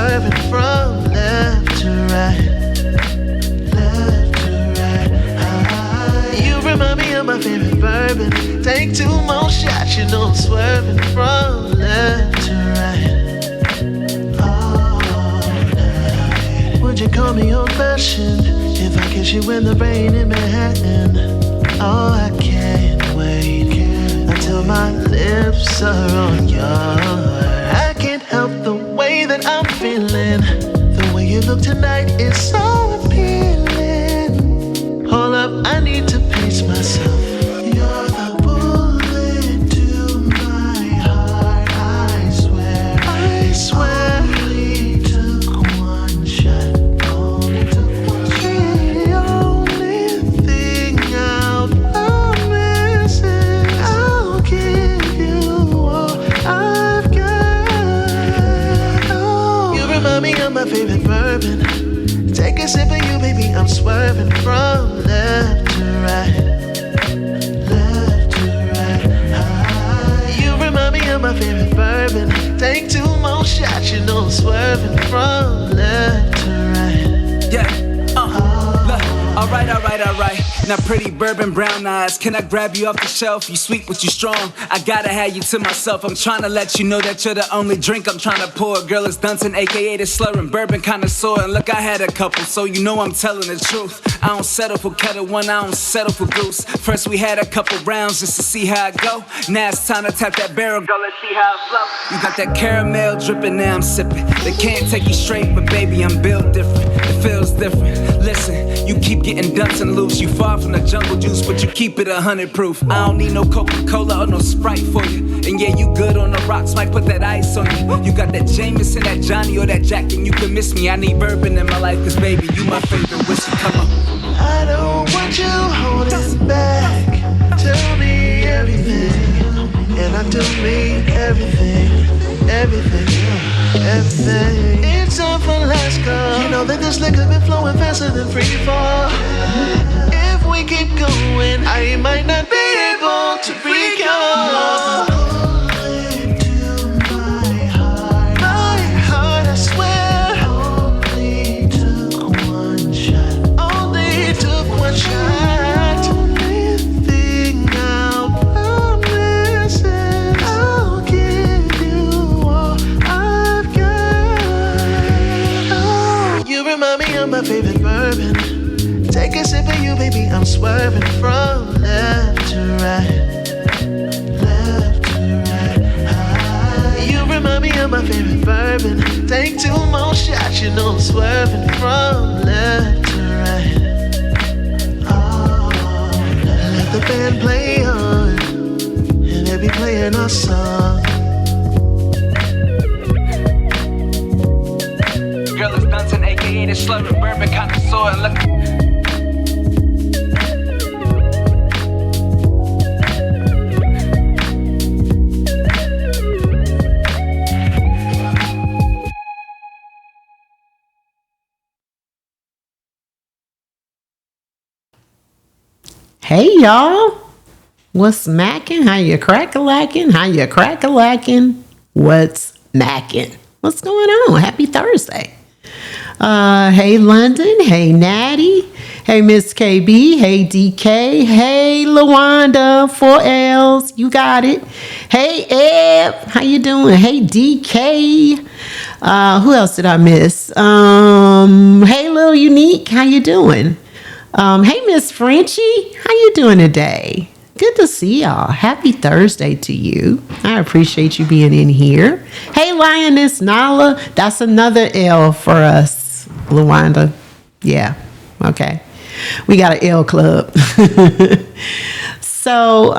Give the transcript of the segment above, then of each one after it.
swerving from left to right. Left to right. You remind me of my favorite bourbon. Take 2 more shots, you know I'm swerving from left to right. All night. Would you call me old-fashioned if I kiss you in the rain in Manhattan? Oh, I can't wait until my lips are on yours. I can't help the way that I'm feeling. The way you look tonight is so appealing. Hold up, I need to pace myself. You're the bullet to my heart, I swear. I swear. Only took one shot. Only took one shot. The only thing I'll promise is I'll give you all I've got. Oh, you remind me of my favorite bourbon. Take a sip of you, baby, I'm swerving from left to right. Left to right. You remind me of my favorite bourbon. Take 2 more shots, you know I'm swerving from left to right. Yeah, look, alright. Now pretty bourbon brown eyes, can I grab you off the shelf? You sweet but you strong, I gotta have you to myself. I'm trying to let you know that you're the only drink I'm trying to pour. Girl, it's Dunton, aka the slurring bourbon connoisseur. And look, I had a couple, so you know I'm telling the truth. I don't settle for kettle one, I don't settle for goose. First we had a couple rounds just to see how it go. Now it's time to tap that barrel, girl, let's see how it flow. You got that caramel dripping, now I'm sipping. They can't take you straight, but baby, I'm built different. It feels different. Listen, you keep getting Dunton loose. You far from the jungle juice, but you keep it 100 proof. I don't need no Coca-Cola or no Sprite for you. And yeah, you good on the rocks, might put that ice on you. You got that Jameson, that Johnny, or that Jack, and you can miss me. I need bourbon in my life, cause baby, you my favorite whiskey. Come on. I don't want you holding back. Tell me everything, and I do mean everything, everything. It's time for last call. You know that this liquor been flowing faster than free fall. If we keep going, I might not be able to recall. My favorite bourbon. Take a sip of you, baby, I'm swerving from left to right. Left to right. You remind me of my favorite bourbon. Take 2 more shots, you know I'm swerving from left to right. Oh, let the band play on, and they be playing our song. Girl, it's Dunton, aka the slurring bourbon connoisseur. And look. Hey y'all, what's mackin'? How you crack-a-lackin'? How you crack-a-lackin'? What's mackin'? What's going on? Happy Thursday. Hey London, hey Natty, hey Miss KB, hey DK, hey LaWanda, 4 L's, you got it. Hey Eb, how you doing? Hey DK, who else did I miss? Hey Lil Unique, how you doing? Hey Miss Frenchie, how you doing today? Good to see y'all. Happy Thursday to you. I appreciate you being in here. Hey Lioness Nala, that's another L for us, LaWanda. Yeah, okay. We got an L club. So,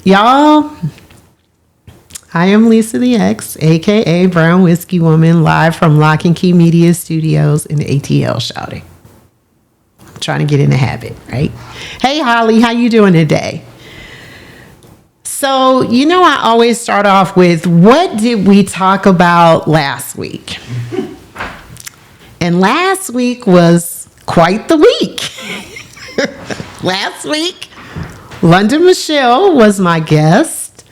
y'all, I am Lisa the X, aka Brown Whiskey Woman, live from Lock and Key Media Studios in ATL shouting. Trying to get in the habit, right? Hey Holly, how you doing today? So, you know, I always start off with, what did we talk about last week? And last week was quite the week. Last week, London Michelle was my guest,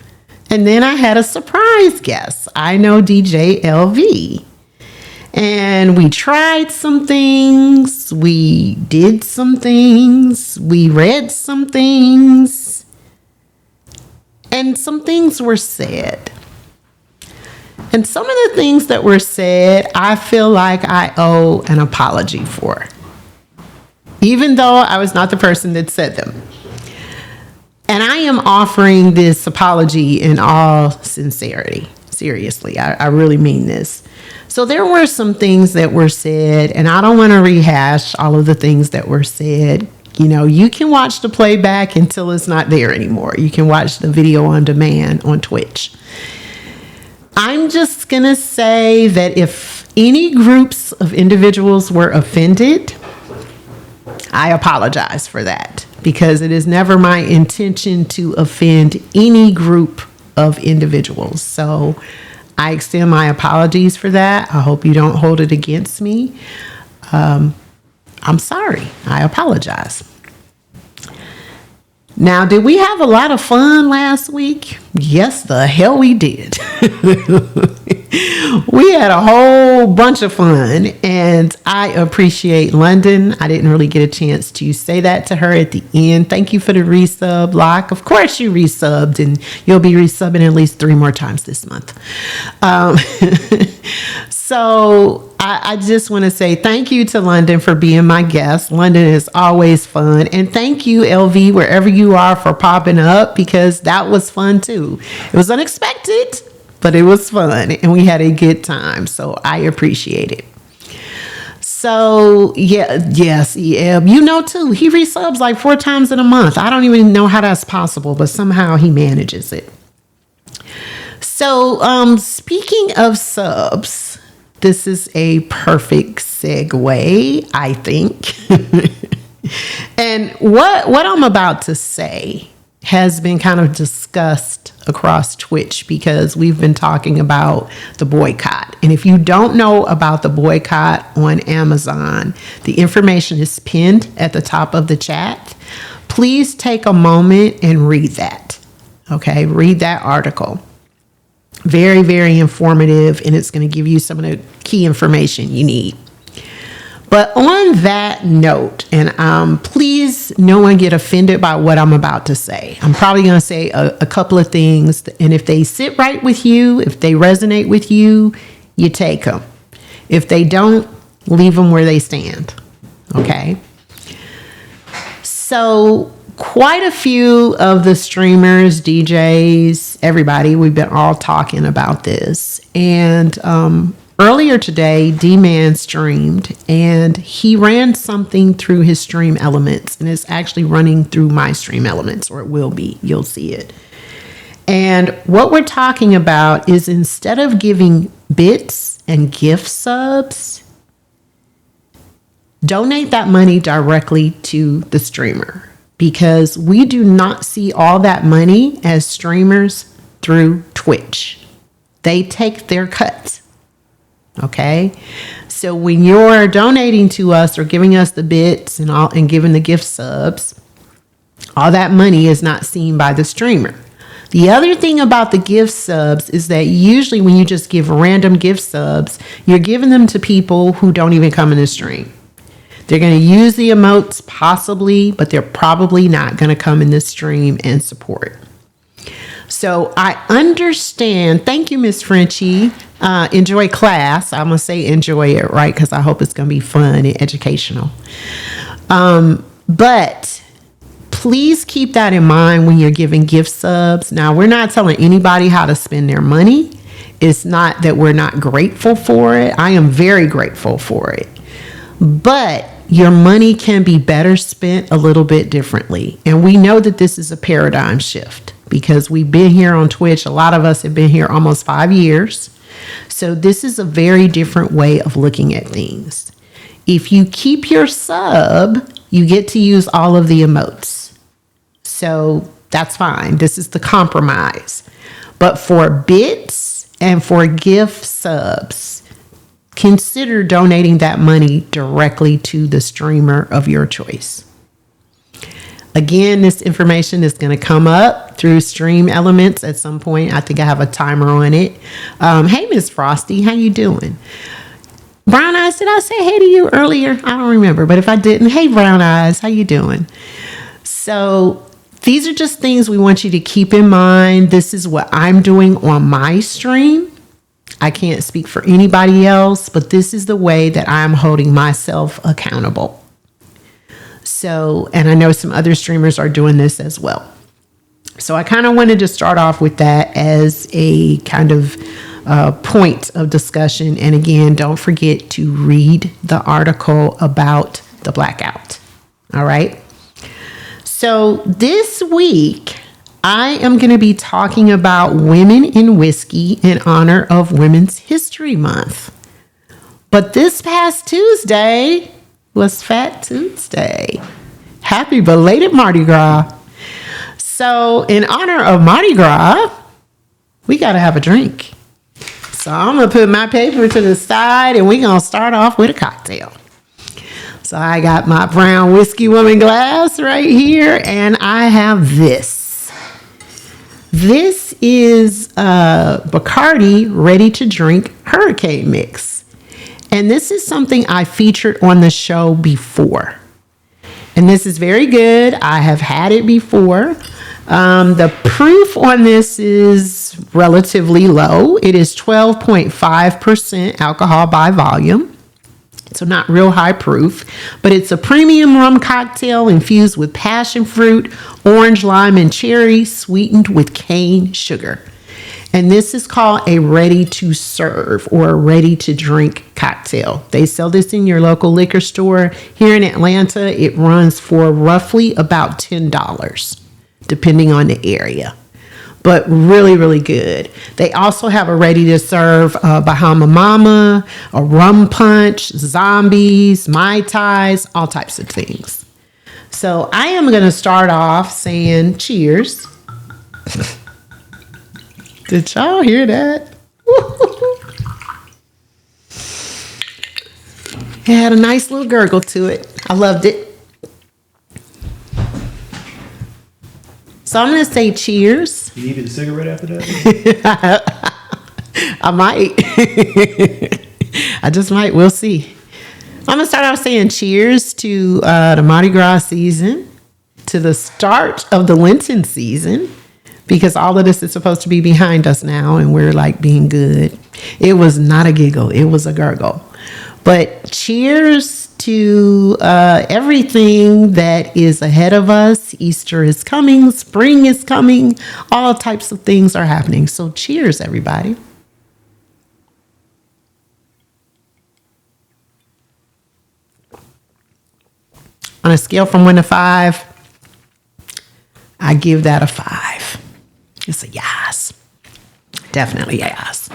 And then I had a surprise guest. I know DJ LV. And we tried some things. We did some things. We read some things. And some things were said. And some of the things that were said, I feel like I owe an apology for, even though I was not the person that said them. And I am offering this apology in all sincerity. Seriously, I really mean this. So there were some things that were said, and I don't want to rehash all of the things that were said. You know, you can watch the playback until it's not there anymore. You can watch the video on demand on Twitch. I'm just going to say that if any groups of individuals were offended, I apologize for that, because it is never my intention to offend any group of individuals. So I extend my apologies for that. I hope you don't hold it against me. I'm sorry. I apologize. Now, did we have a lot of fun last week? Yes, the hell we did. We had a whole bunch of fun, and I appreciate London. I didn't really get a chance to say that to her at the end. Thank you for the resub, Locke. Of course you resubbed, and you'll be resubbing at least 3 more times this month. So I just want to say thank you to London for being my guest. London is always fun. And thank you, LV, wherever you are, for popping up, because that was fun too. It was unexpected, but it was fun, and we had a good time. So I appreciate it. So yes, you know too, he resubs like 4 times in a month. I don't even know how that's possible, but somehow he manages it. So speaking of subs, this is a perfect segue, I think. And what I'm about to say has been kind of discussed across Twitch, because we've been talking about the boycott. And if you don't know about the boycott on Amazon, the information is pinned at the top of the chat. Please take a moment and read that. Okay, read that article. Very, very informative, and it's going to give you some of the key information you need. But on that note, and please no one get offended by what I'm about to say. I'm probably going to say a couple of things, and if they sit right with you, if they resonate with you, you take them. If they don't, leave them where they stand. Okay? So quite a few of the streamers, DJs, everybody, we've been all talking about this. And earlier today, D-Man streamed, and he ran something through his Stream Elements, and it's actually running through my Stream Elements, or it will be. You'll see it. And what we're talking about is, instead of giving bits and gift subs, donate that money directly to the streamer. Because we do not see all that money as streamers through Twitch. They take their cut. Okay? So when you're donating to us or giving us the bits and giving the gift subs, all that money is not seen by the streamer. The other thing about the gift subs is that usually when you just give random gift subs, you're giving them to people who don't even come in the stream. They're going to use the emotes possibly, but they're probably not going to come in the stream and support. So I understand. Thank you, Miss Frenchie. Enjoy class. I'm going to say enjoy it, right? Because I hope it's going to be fun and educational. But please keep that in mind when you're giving gift subs. Now, we're not telling anybody how to spend their money. It's not that we're not grateful for it. I am very grateful for it. But your money can be better spent a little bit differently. And we know that this is a paradigm shift, because we've been here on Twitch. A lot of us have been here almost 5 years. So this is a very different way of looking at things. If you keep your sub, you get to use all of the emotes. So that's fine. This is the compromise. But for bits and for gift subs, consider donating that money directly to the streamer of your choice. Again, this information is going to come up through Stream Elements at some point. I think I have a timer on it. Hey, Miss Frosty, how you doing? Brown Eyes, did I say hey to you earlier? I don't remember, but if I didn't, hey, Brown Eyes, how you doing? So these are just things we want you to keep in mind. This is what I'm doing on my stream. I can't speak for anybody else, but this is the way that I'm holding myself accountable. So, and I know some other streamers are doing this as well. So I kind of wanted to start off with that as a kind of point of discussion. And again, don't forget to read the article about the blackout. All right. So this week, I am going to be talking about women in whiskey in honor of Women's History Month. But this past Tuesday was Fat Tuesday. Happy belated Mardi Gras. So in honor of Mardi Gras, we got to have a drink. So I'm going to put my paper to the side and we're going to start off with a cocktail. So I got my brown whiskey woman glass right here and I have this. This is Bacardi ready to drink hurricane mix. And this is something I featured on the show before. And this is very good. I have had it before. The proof on this is relatively low. It is 12.5% alcohol by volume. So not real high proof, but it's a premium rum cocktail infused with passion fruit, orange, lime, and cherry, sweetened with cane sugar. And this is called a ready to serve or a ready to drink cocktail. They sell this in your local liquor store. Here in Atlanta, it runs for roughly about $10, depending on the area. But really, really good. They also have a ready to serve Bahama Mama, a rum punch, zombies, Mai Tais, all types of things. So I am going to start off saying cheers. Did y'all hear that? It had a nice little gurgle to it. I loved it. So I'm going to say cheers. You needed a cigarette after that? I might. I just might. We'll see. I'm going to start off saying cheers to the Mardi Gras season, to the start of the Lenten season, because all of this is supposed to be behind us now and we're like being good. It was not a giggle. It was a gurgle. But cheers to everything that is ahead of us. Easter is coming. Spring is coming. All types of things are happening. So cheers, everybody. On a scale from 1 to 5, I give that a 5. It's a yes. Definitely yes.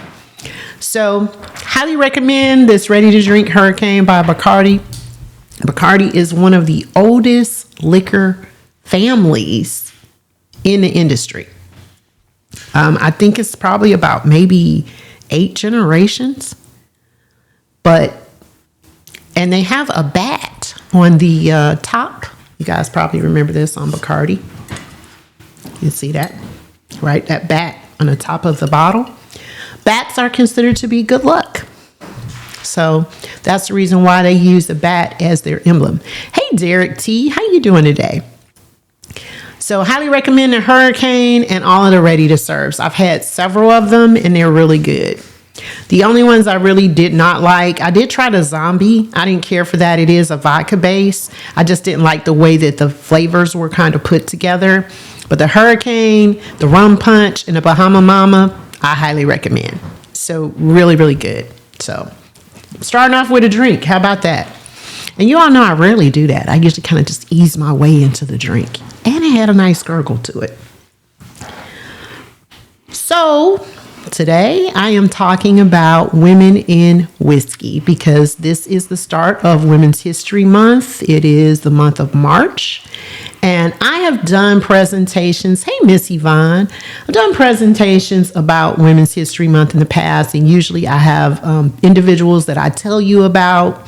So, highly recommend this Ready to Drink Hurricane by Bacardi. Bacardi is one of the oldest liquor families in the industry. I think it's probably about maybe 8 generations. And they have a bat on the top. You guys probably remember this on Bacardi. You see that, right? That bat on the top of the bottle. Bats are considered to be good luck. So that's the reason why they use the bat as their emblem. Hey, Derek T, how you doing today? So highly recommend the Hurricane and all of the ready to serves. I've had several of them and they're really good. The only ones I really did not like, I did try the zombie. I didn't care for that. It is a vodka base. I just didn't like the way that the flavors were kind of put together. But the Hurricane, the rum punch, and the Bahama Mama, I highly recommend. So really, really good. So starting off with a drink. How about that? And you all know I rarely do that. I usually kind of just ease my way into the drink. And it had a nice gurgle to it. So today I am talking about women in whiskey because this is the start of Women's History Month. It is the month of March. And I have done presentations. Hey, Miss Yvonne. I've done presentations about Women's History Month in the past. And usually I have individuals that I tell you about.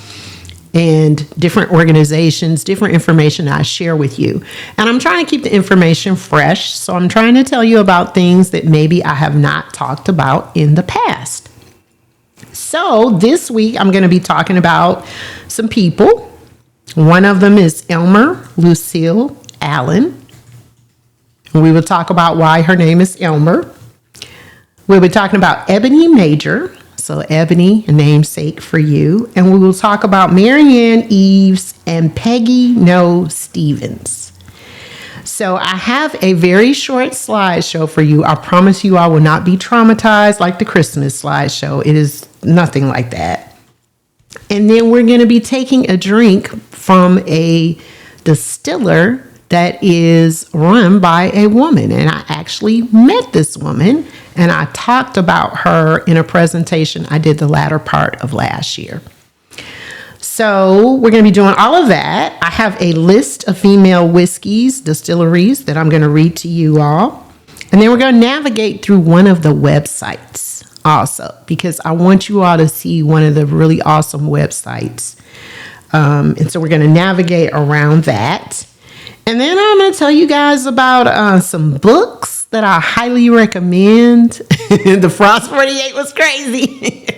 and different organizations, different information I share with you. And I'm trying to keep the information fresh. So I'm trying to tell you about things that maybe I have not talked about in the past. So this week I'm going to be talking about some people. One of them is Elmer Lucille Allen. We will talk about why her name is Elmer. We'll be talking about Ebony Major. So Ebony, a namesake for you. And we will talk about Marianne Eves and Peggy No Stevens. So I have a very short slideshow for you. I promise you I will not be traumatized like the Christmas slideshow. It is nothing like that. And then we're going to be taking a drink from a distiller that is run by a woman. And I actually met this woman and I talked about her in a presentation I did the latter part of last year. So we're going to be doing all of that. I have a list of female whiskeys, distilleries that I'm going to read to you all. And then we're going to navigate through one of the websites also, because I want you all to see one of the really awesome websites. And so we're going to navigate around that. And then I'm going to tell you guys about some books that I highly recommend. The Frost 48 was crazy.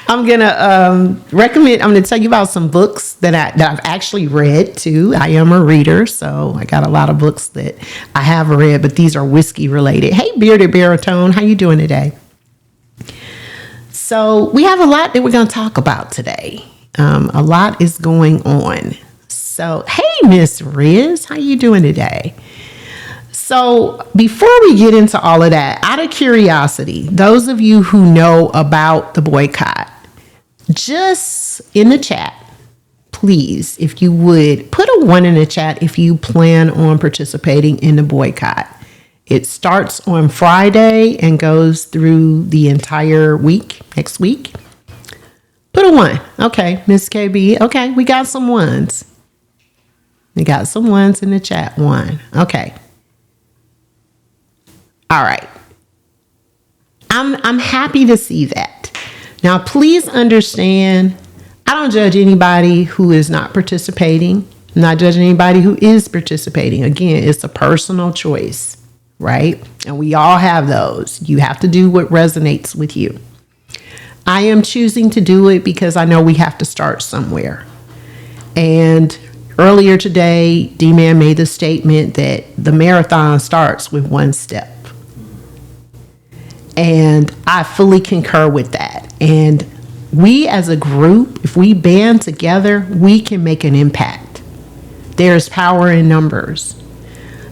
I'm going to tell you about some books that I've actually read too. I am a reader, so I got a lot of books that I have read, but these are whiskey related. Hey, Bearded Baritone, how you doing today? So we have a lot that we're going to talk about today. A lot is going on. So, hey, Miss Riz, how you doing today? So before we get into all of that, out of curiosity, those of you who know about the boycott, just in the chat, please, if you would, put a 1 in the chat if you plan on participating in the boycott. It starts on Friday and goes through the entire week, next week. Put a 1. Okay, Miss KB. Okay, we got some 1s. We got some 1s in the chat. 1. Okay. All right. I'm happy to see that. Now, please understand, I don't judge anybody who is not participating. I'm not judging anybody who is participating. Again, it's a personal choice, right? And we all have those. You have to do what resonates with you. I am choosing to do it because I know we have to start somewhere. And earlier today, D-Man made the statement that the marathon starts with 1 step. And I fully concur with that. And we as a group, if we band together, we can make an impact. There's power in numbers.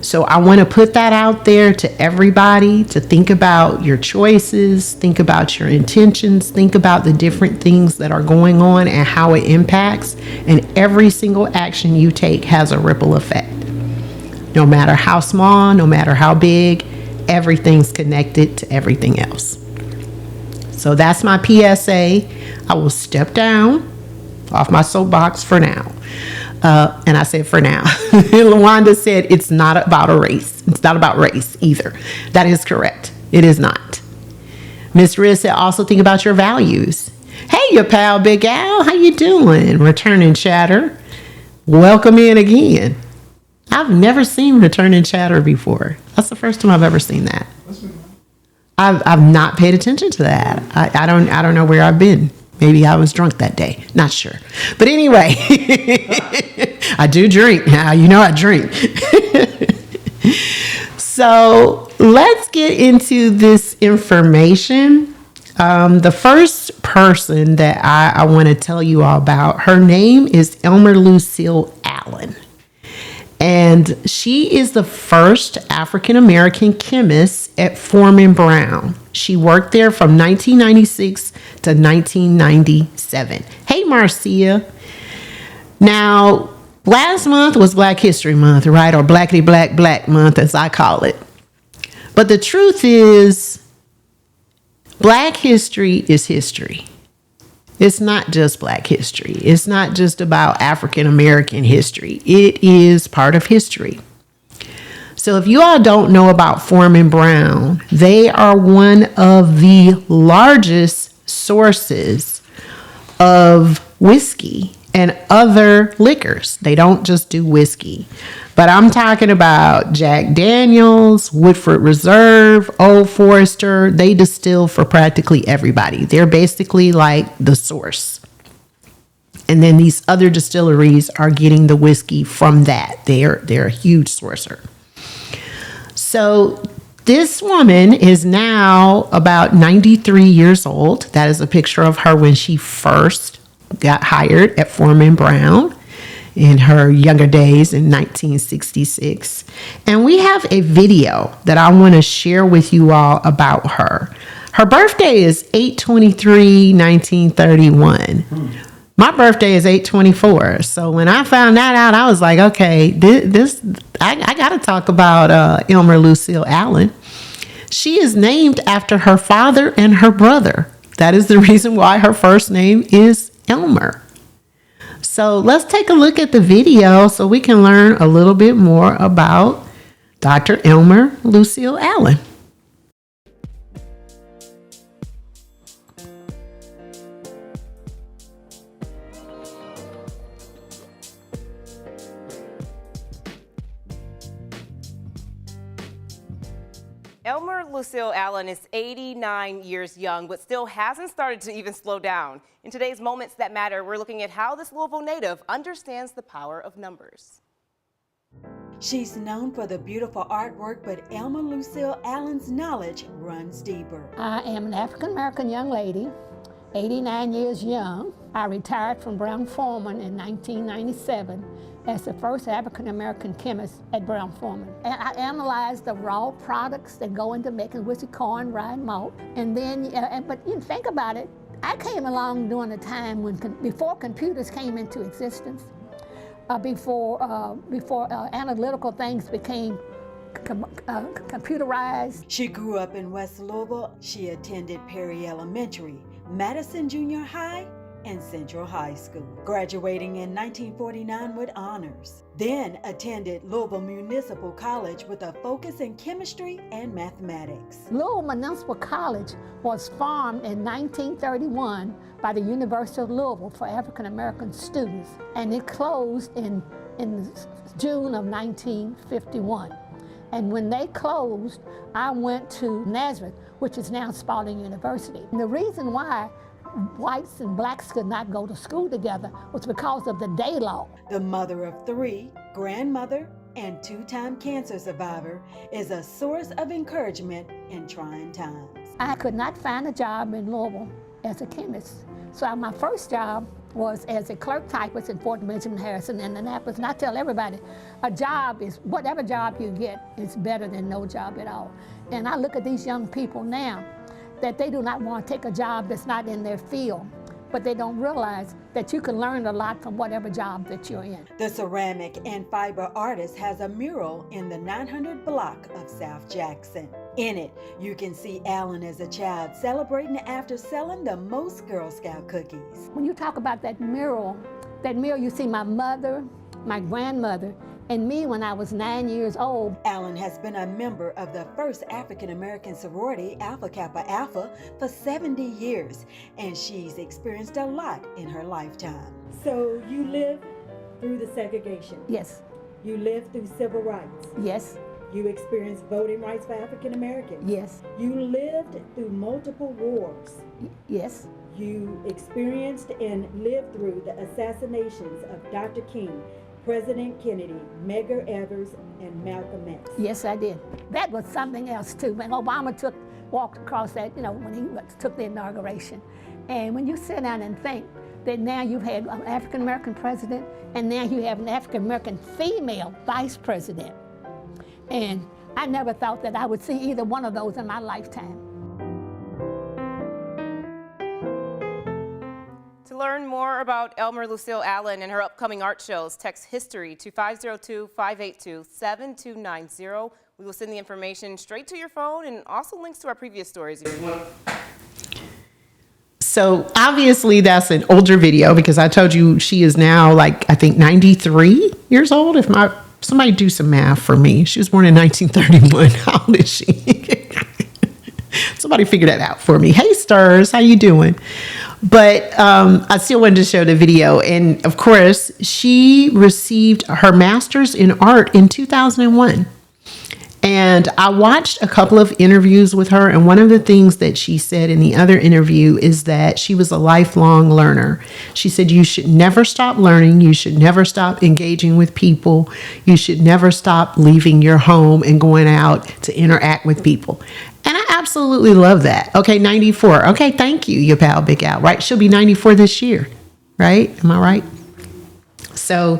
So I want to put that out there to everybody to think about your choices, think about your intentions, think about the different things that are going on and how it impacts. And every single action you take has a ripple effect. No matter how small, no matter how big, everything's connected to everything else. So that's my PSA. I will step down off my soapbox for now. And I said for now. Lawanda said it's not about a race. It's not about race either. That is correct. It is not. Miss Riz said also think about your values. Hey, your pal Big Al, how you doing? Returning chatter. Welcome in again. I've never seen returning chatter before. That's the first time I've ever seen that. I've not paid attention to that. I don't know where I've been. Maybe I was drunk that day. Not sure. But anyway, I do drink. Now you know I drink. So let's get into this information. The first person that I want to tell you all about, her name is Elmer Lucille Allen. And she is the first African-American chemist at Foreman Brown. She worked there from 1996 to 1997. Hey, Marcia. Now, last month was Black History Month, right? Or Blackity Black Month, as I call it. But the truth is, Black history is history. It's not just Black history. It's not just about African American history. It is part of history. So if you all don't know about Foreman Brown, they are one of the largest sources of whiskey and other liquors. They don't just do whiskey. But I'm talking about Jack Daniels, Woodford Reserve, Old Forester. They distill for practically everybody. They're basically like the source. And then these other distilleries are getting the whiskey from that. They're a huge sourcer. So this woman is now about 93 years old. That is a picture of her when she first got hired at Foreman Brown in her younger days in 1966. And we have a video that I want to share with you all about her. Her birthday is 8/23/1931. My birthday is 8/24. So when I found that out, I was like, okay, I got to talk about Elmer Lucille Allen. She is named after her father and her brother. That is the reason why her first name is Elmer. So let's take a look at the video so we can learn a little bit more about Dr. Elmer Lucille Allen. Elmer Lucille Allen is 89 years young, but still hasn't started to even slow down. In today's Moments That Matter, we're looking at how this Louisville native understands the power of numbers. She's known for the beautiful artwork, but Elmer Lucille Allen's knowledge runs deeper. I am an African-American young lady, 89 years young. I retired from Brown-Forman in 1997 as the first African-American chemist at Brown-Forman. And I analyzed the raw products that go into making whiskey, corn, rye, and malt. And then, but you think about it, I came along during a time when, before computers came into existence, before analytical things became computerized. She grew up in West Louisville. She attended Perry Elementary, Madison Junior High, and Central High School, graduating in 1949 with honors. Then attended Louisville Municipal College with a focus in chemistry and mathematics. Louisville Municipal College was formed in 1931 by the University of Louisville for African American students, and it closed in June of 1951. And when they closed, I went to Nazareth, which is now Spalding University. And the reason why whites and blacks could not go to school together was because of the day law. The mother of three, grandmother, and two-time cancer survivor, is a source of encouragement in trying times. I could not find a job in Louisville as a chemist. So my first job was as a clerk typist in Fort Benjamin Harrison in Annapolis. And I tell everybody, a job is, whatever job you get is better than no job at all. And I look at these young people now, that they do not want to take a job that's not in their field, but they don't realize that you can learn a lot from whatever job that you're in. The ceramic and fiber artist has a mural in the 900 block of South Jackson. In it, you can see Allen as a child celebrating after selling the most Girl Scout cookies. When you talk about that mural you see my mother, my grandmother, and me when I was 9 years old. Allen has been a member of the first African-American sorority, Alpha Kappa Alpha, for 70 years, and she's experienced a lot in her lifetime. So you lived through the segregation. Yes. You lived through civil rights. Yes. You experienced voting rights for African Americans. Yes. You lived through multiple wars. Yes. You experienced and lived through the assassinations of Dr. King, President Kennedy, Medgar Evers, and Malcolm X. Yes, I did. That was something else too. When Obama walked across that, when he took the inauguration. And when you sit down and think that now you've had an African American president, and now you have an African American female vice president. And I never thought that I would see either one of those in my lifetime. To learn more about Elmer Lucille Allen and her upcoming art shows, text HISTORY to 502-582-7290. We will send the information straight to your phone and also links to our previous stories. So obviously that's an older video because I told you she is now I think 93 years old. Somebody do some math for me. She was born in 1931. How old is she? Somebody figure that out for me. Hey, Stars, how you doing? But I still wanted to show the video. And of course, she received her master's in art in 2001. And I watched a couple of interviews with her. And one of the things that she said in the other interview is that she was a lifelong learner. She said, you should never stop learning. You should never stop engaging with people. You should never stop leaving your home and going out to interact with people. And I absolutely love that. Okay, 94. Okay, thank you, your pal Big Al, right? She'll be 94 this year, right? Am I right? So,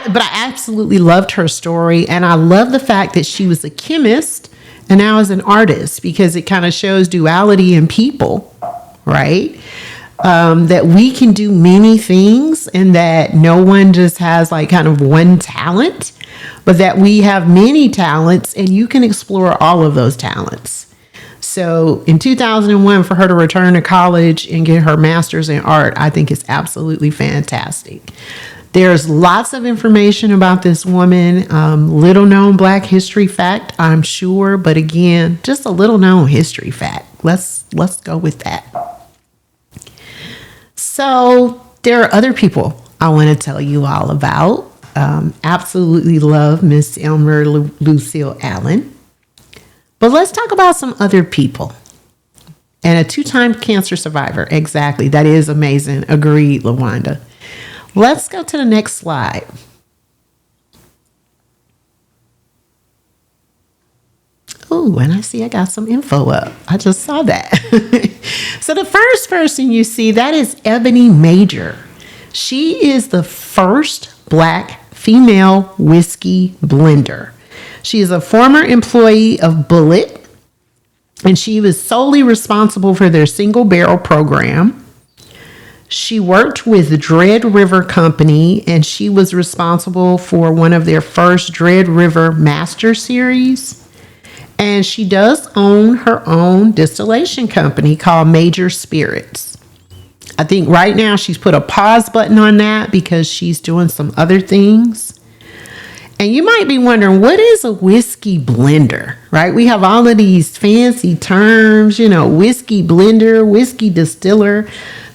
but I absolutely loved her story. And I love the fact that she was a chemist and now is an artist, because it kind of shows duality in people, right? That we can do many things and that no one just has like kind of one talent, but that we have many talents and you can explore all of those talents. So in 2001, for her to return to college and get her master's in art, I think is absolutely fantastic. There's lots of information about this woman, little known Black history fact, I'm sure, but again, just a little known history fact. Let's go with that. So there are other people I want to tell you all about. Absolutely love Miss Elmer Lucille Allen. But let's talk about some other people. And a 2-time cancer survivor. Exactly. That is amazing. Agreed, LaWanda. Let's go to the next slide. Oh, and I see I got some info up. I just saw that. So the first person you see, that is Ebony Major. She is the first Black female whiskey blender. She is a former employee of Bullet, and she was solely responsible for their single barrel program. She worked with Dread River Company, and she was responsible for one of their first Dread River Master Series. And she does own her own distillation company called Major Spirits. I think right now she's put a pause button on that because she's doing some other things. And you might be wondering, what is a whiskey blender, right? We have all of these fancy terms, whiskey blender, whiskey distiller.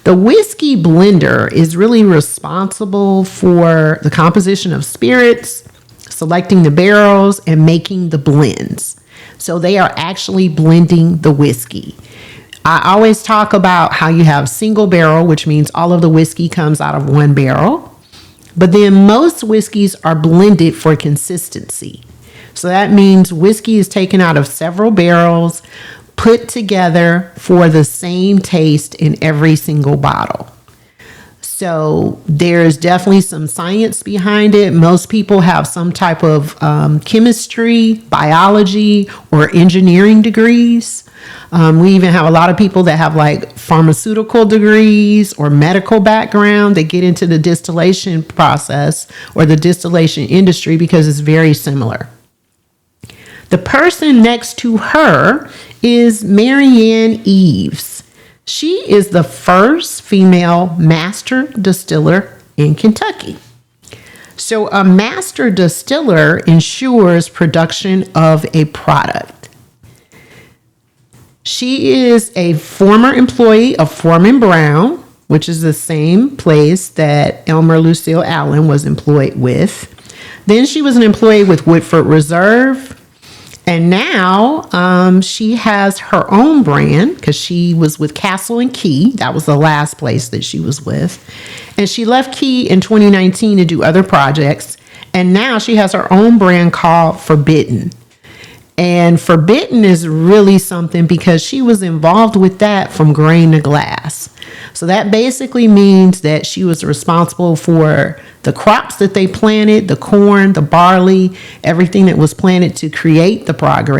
The whiskey blender is really responsible for the composition of spirits, selecting the barrels, and making the blends. So they are actually blending the whiskey. I always talk about how you have single barrel, which means all of the whiskey comes out of one barrel. But then most whiskeys are blended for consistency. So that means whiskey is taken out of several barrels, put together for the same taste in every single bottle. So there's definitely some science behind it. Most people have some type of chemistry, biology, or engineering degrees. We even have a lot of people that have like pharmaceutical degrees or medical background that get into the distillation process or the distillation industry because it's very similar. The person next to her is Marianne Eves. She is the first female master distiller in Kentucky. So a master distiller ensures production of a product. She is a former employee of Foreman Brown, which is the same place that Elmer Lucille Allen was employed with. Then she was an employee with Woodford Reserve. And now she has her own brand because she was with Castle and Key. That was the last place that she was with. And she left Key in 2019 to do other projects. And now she has her own brand called Forbidden. And Forbidden is really something because she was involved with that from grain to glass. So that basically means that she was responsible for the crops that they planted, the corn, the barley, everything that was planted to create the product,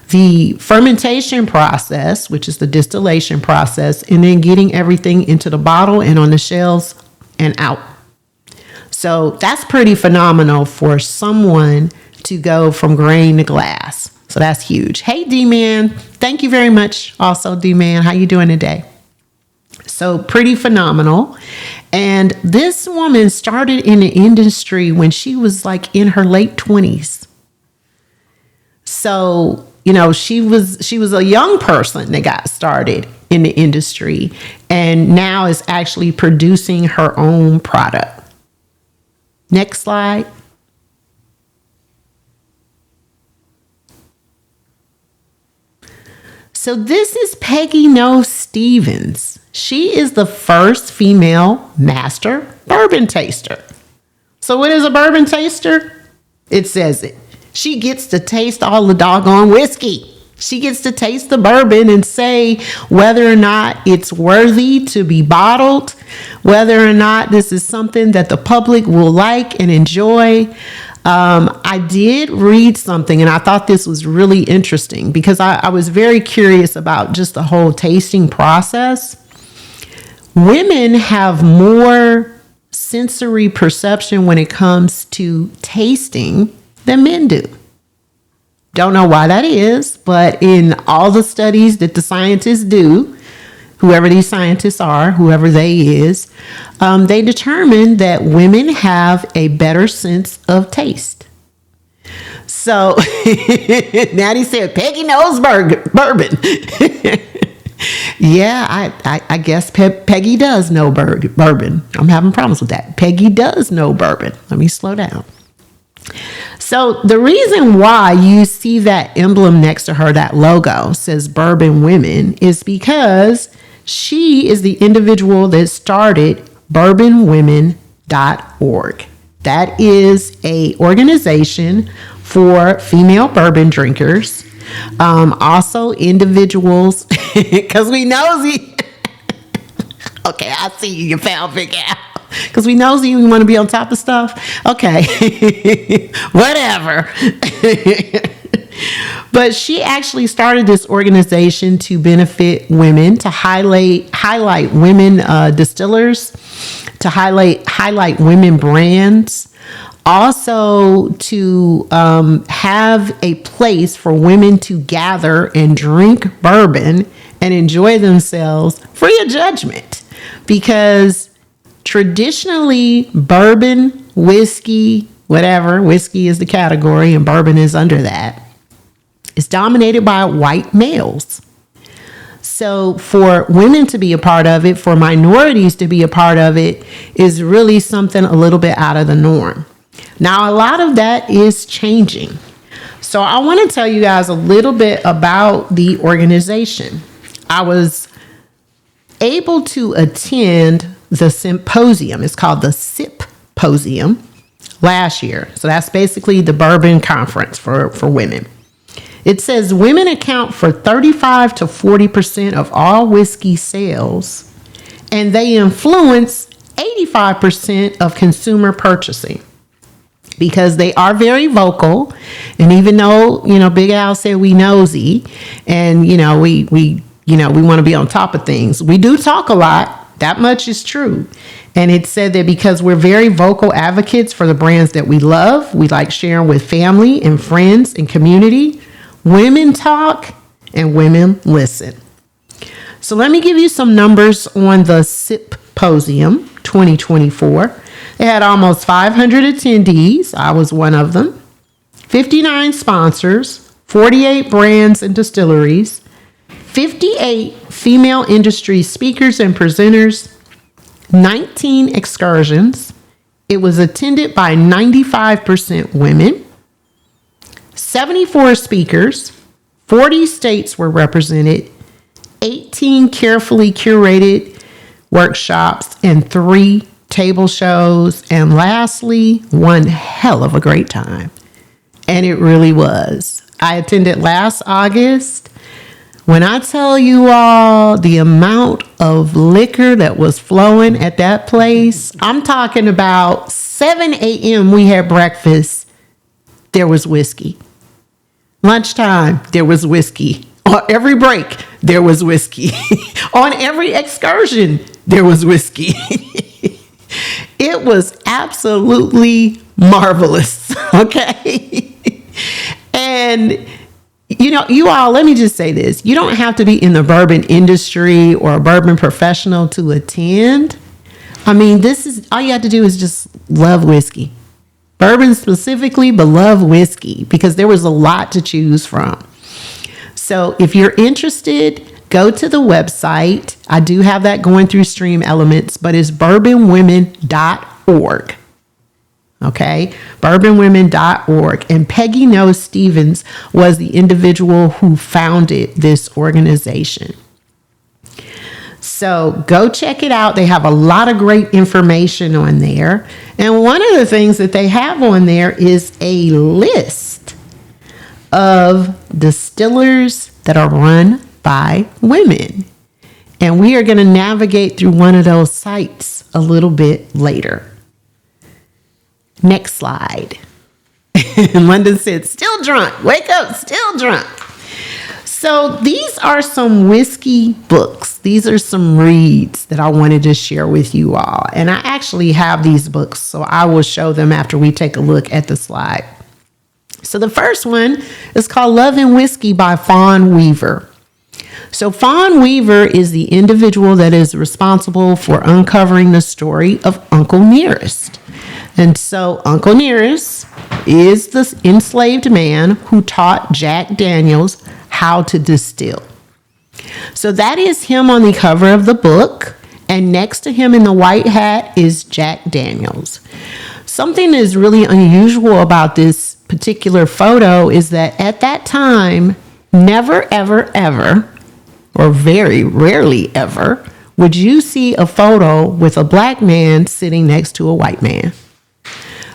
the fermentation process, which is the distillation process, and then getting everything into the bottle and on the shelves and out. So that's pretty phenomenal for someone to go from grain to glass. So that's huge. Hey, D-Man. Thank you very much. Also, D-Man, how you doing today? So pretty phenomenal. And this woman started in the industry when she was like in her late 20s. So she was a young person that got started in the industry and now is actually producing her own product. Next slide. So this is Peggy No Stevens. She is the first female master bourbon taster. So what is a bourbon taster? It says it. She gets to taste all the doggone whiskey. She gets to taste the bourbon and say whether or not it's worthy to be bottled, whether or not this is something that the public will like and enjoy. I did read something and I thought this was really interesting because I was very curious about just the whole tasting process. Women have more sensory perception when it comes to tasting than men do. Don't know why that is, but in all the studies that the scientists do, whoever these scientists are, whoever they is, they determine that women have a better sense of taste. So Natty said, Peggy knows bourbon. Yeah, I guess Peggy does know bourbon. I'm having problems with that. Peggy does know bourbon. Let me slow down. So the reason why you see that emblem next to her, that logo says Bourbon Women, is because she is the individual that started bourbonwomen.org. That is a organization for female bourbon drinkers. Also individuals, because we nosy. Okay, I see you found Big Al. Because we nosy, we want to be on top of stuff. Okay, whatever. But she actually started this organization to benefit women, to highlight women distillers, to highlight women brands, also to have a place for women to gather and drink bourbon and enjoy themselves free of judgment. Because traditionally, bourbon, whiskey, whatever, whiskey is the category and bourbon is under that, is dominated by white males. So for women to be a part of it, for minorities to be a part of it, is really something a little bit out of the norm. Now, a lot of that is changing. So I want to tell you guys a little bit about the organization. I was able to attend the symposium. It's called the Symposium last year. So that's basically the bourbon conference for women. It says women account for 35 to 40% of all whiskey sales, and they influence 85% of consumer purchasing because they are very vocal. And even though, Big Al said we nosy and, we want to be on top of things, we do talk a lot. That much is true. And it said that because we're very vocal advocates for the brands that we love, we like sharing with family and friends and community, women talk and women listen. So let me give you some numbers on the Symposium 2024. They had almost 500 attendees. I was one of them. 59 sponsors, 48 brands and distilleries, 58 female industry speakers and presenters, 19 excursions. It was attended by 95% women, 74 speakers, 40 states were represented, 18 carefully curated workshops, and 3 table shows. And lastly, one hell of a great time. And it really was. I attended last August. When I tell you all the amount of liquor that was flowing at that place, I'm talking about 7 a.m. we had breakfast, there was whiskey. Lunchtime, there was whiskey. On every break, there was whiskey. On every excursion, there was whiskey. It was absolutely marvelous, okay? And you all, let me just say this. You don't have to be in the bourbon industry or a bourbon professional to attend. I mean, this is all you have to do is just love whiskey. Bourbon specifically, but love whiskey because there was a lot to choose from. So if you're interested, go to the website. I do have that going through Stream Elements, but it's bourbonwomen.org. Okay, bourbonwomen.org. And Peggy Noe Stevens was the individual who founded this organization. So go check it out. They have a lot of great information on there. And one of the things that they have on there is a list of distillers that are run by women. And we are going to navigate through one of those sites a little bit later. Next slide. London said, still drunk. Wake up, still drunk. So these are some whiskey books. These are some reads that I wanted to share with you all. And I actually have these books, so I will show them after we take a look at the slide. So the first one is called Love and Whiskey by Fawn Weaver. So Fawn Weaver is the individual that is responsible for uncovering the story of Uncle Nearest. And so Uncle Nearest is the enslaved man who taught Jack Daniels how to distill. So that is him on the cover of the book. And next to him in the white hat is Jack Daniels. Something that is really unusual about this particular photo is that at that time, never, ever, ever, or very rarely ever, would you see a photo with a black man sitting next to a white man.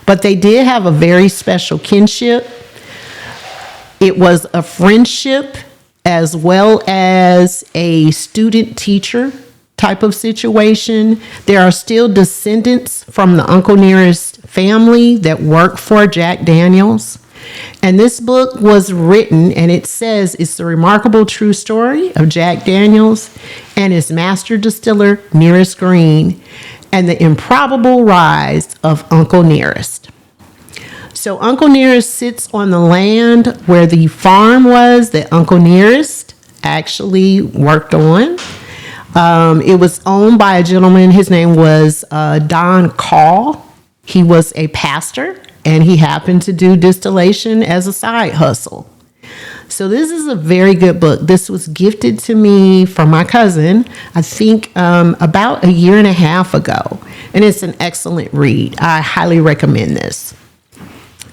But they did have a very special kinship. It was a friendship as well as a student-teacher type of situation. There are still descendants from the Uncle Nearest family that work for Jack Daniels. And this book was written, and it says it's the remarkable true story of Jack Daniels and his master distiller, Nearest Green, and the improbable rise of Uncle Nearest. So Uncle Nearest sits on the land where the farm was that Uncle Nearest actually worked on. It was owned by a gentleman. His name was Don Call. He was a pastor, and he happened to do distillation as a side hustle. So this is a very good book. This was gifted to me from my cousin, I think about a year and a half ago. And it's an excellent read. I highly recommend this.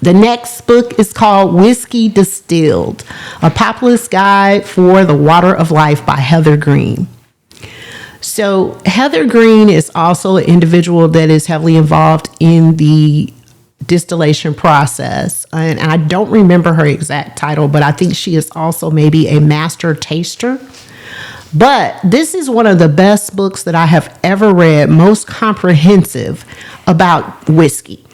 The next book is called Whiskey Distilled, a populist guide for the water of life by Heather Green. So Heather Green is also an individual that is heavily involved in the distillation process. And I don't remember her exact title, but I think she is also maybe a master taster. But this is one of the best books that I have ever read, most comprehensive about whiskey.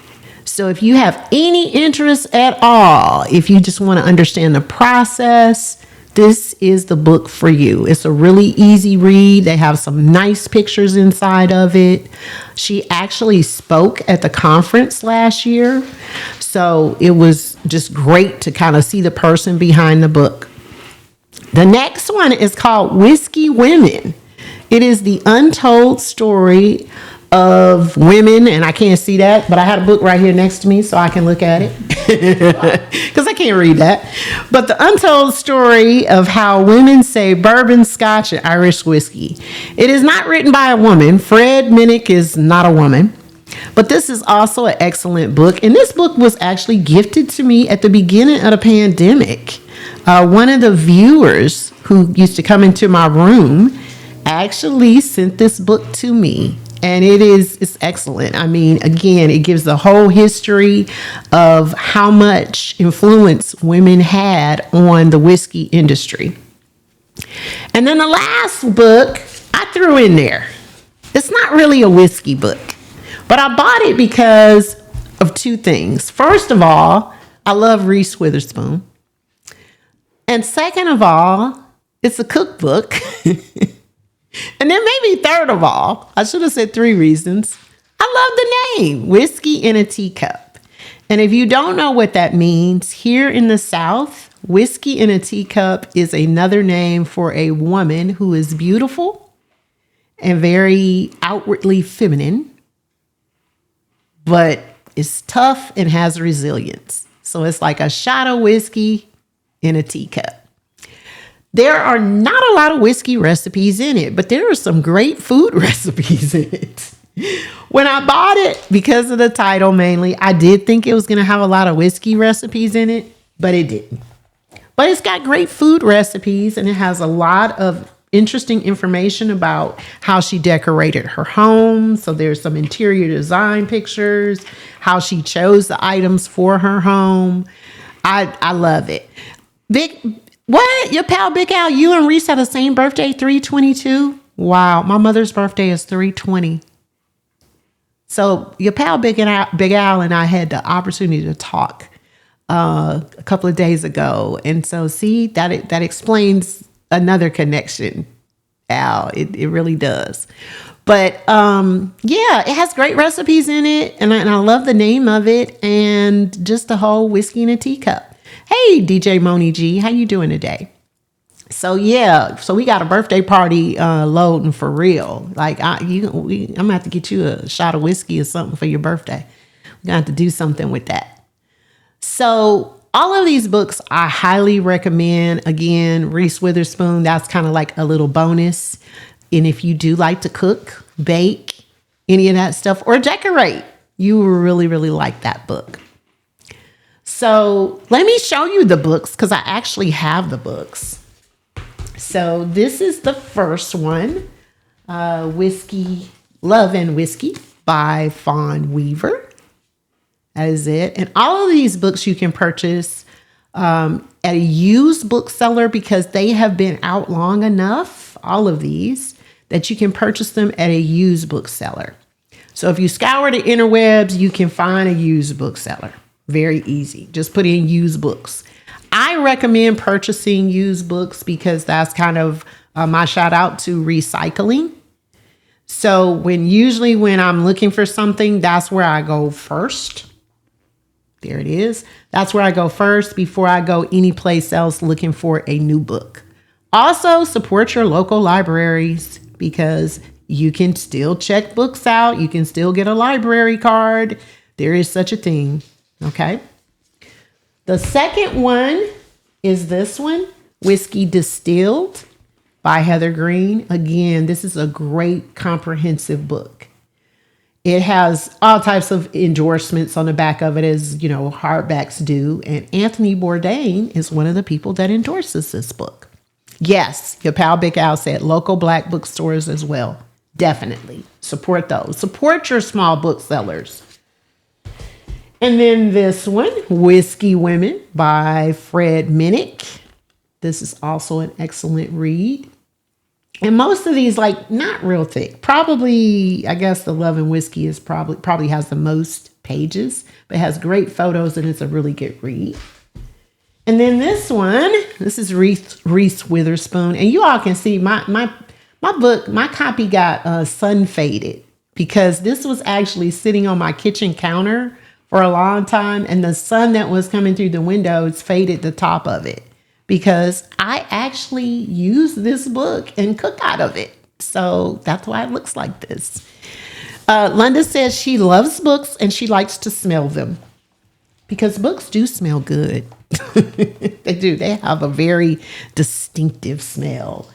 So if you have any interest at all, if you just want to understand the process, this is the book for you. It's a really easy read. They have some nice pictures inside of it. She actually spoke at the conference last year. So it was just great to kind of see the person behind the book. The next one is called Whiskey Women. It is the untold story of women, and I can't see that, but I had a book right here next to me so I can look at it because I can't read that. But the untold story of how women say bourbon, scotch, and Irish whiskey. It is not written by a woman. Fred Minnick is not a woman. But this is also an excellent book. And this book was actually gifted to me at the beginning of the pandemic. One of the viewers who used to come into my room actually sent this book to me. And it's excellent. I mean, again, it gives the whole history of how much influence women had on the whiskey industry. And then the last book I threw in there. It's not really a whiskey book, but I bought it because of two things. First of all, I love Reese Witherspoon. And second of all, it's a cookbook. And then maybe third of all, I should have said three reasons. I love the name, Whiskey in a Teacup. And if you don't know what that means, here in the South, whiskey in a teacup is another name for a woman who is beautiful and very outwardly feminine, but is tough and has resilience. So it's like a shot of whiskey in a teacup. There are not a lot of whiskey recipes in it, but there are some great food recipes in it. When I bought it, because of the title mainly, I did think it was going to have a lot of whiskey recipes in it, but it didn't. But it's got great food recipes, and it has a lot of interesting information about how she decorated her home. So there's some interior design pictures, how she chose the items for her home. I love it. What? Your pal Big Al, you and Reese had the same birthday, 3/22? Wow, my mother's birthday is 3/20. So your pal Big Al and I had the opportunity to talk a couple of days ago. And so see, that explains another connection, Al. It really does. But yeah, it has great recipes in it. And I love the name of it and just the whole whiskey in a teacup. Hey, DJ Moni G, how you doing today? So yeah, so we got a birthday party loading for real. Like I'm gonna have to get you a shot of whiskey or something for your birthday. We're gonna have to do something with that. So all of these books I highly recommend. Again, Reese Witherspoon, that's kind of like a little bonus. And if you do like to cook, bake, any of that stuff, or decorate, you will really, really like that book. So let me show you the books because I actually have the books. So this is the first one, Whiskey, Love and Whiskey by Fawn Weaver. That is it. And all of these books you can purchase at a used bookseller because they have been out long enough, all of these, that you can purchase them at a used bookseller. So if you scour the interwebs, you can find a used bookseller. Very easy. Just put in used books. I recommend purchasing used books because that's kind of my shout out to recycling. So usually when I'm looking for something, that's where I go first. There it is. That's where I go first before I go any place else looking for a new book. Also, support your local libraries because you can still check books out. You can still get a library card. There is such a thing. Okay. The second one is this one, Whiskey Distilled by Heather Green. Again, this is a great comprehensive book. It has all types of endorsements on the back of it, as you know, hardbacks do. And Anthony Bourdain is one of the people that endorses this book. Yes, your pal Big Al said local Black bookstores as well. Definitely support those. Support your small booksellers. And then this one, Whiskey Women by Fred Minnick. This is also an excellent read. And most of these, like, not real thick. Probably, I guess the Love and Whiskey is probably has the most pages, but it has great photos and it's a really good read. And then this one, this is Reese Witherspoon. And you all can see my book, my copy got sun faded because this was actually sitting on my kitchen counter for a long time, and the sun that was coming through the windows faded the top of it because I actually use this book and cook out of it. So that's why it looks like this. Linda says she loves books and she likes to smell them because books do smell good. They do. They have a very distinctive smell.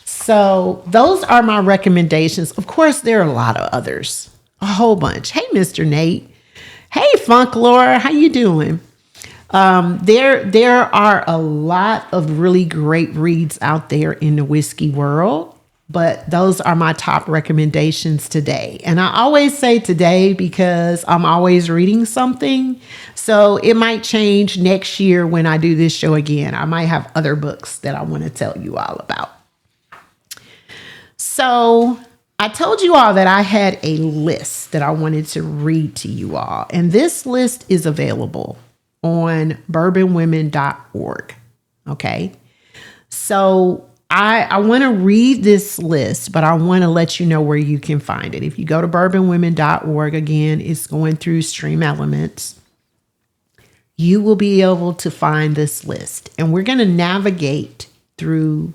So those are my recommendations. Of course, there are a lot of others, a whole bunch. Hey, Mr. Nate. Hey, Funk Laura, how you doing? There are a lot of really great reads out there in the whiskey world, but those are my top recommendations today. And I always say today because I'm always reading something. So it might change next year when I do this show again. I might have other books that I want to tell you all about. So I told you all that I had a list that I wanted to read to you all. And this list is available on bourbonwomen.org. Okay. So I want to read this list, but I want to let you know where you can find it. If you go to bourbonwomen.org, again, it's going through Stream Elements. You will be able to find this list. And we're going to navigate through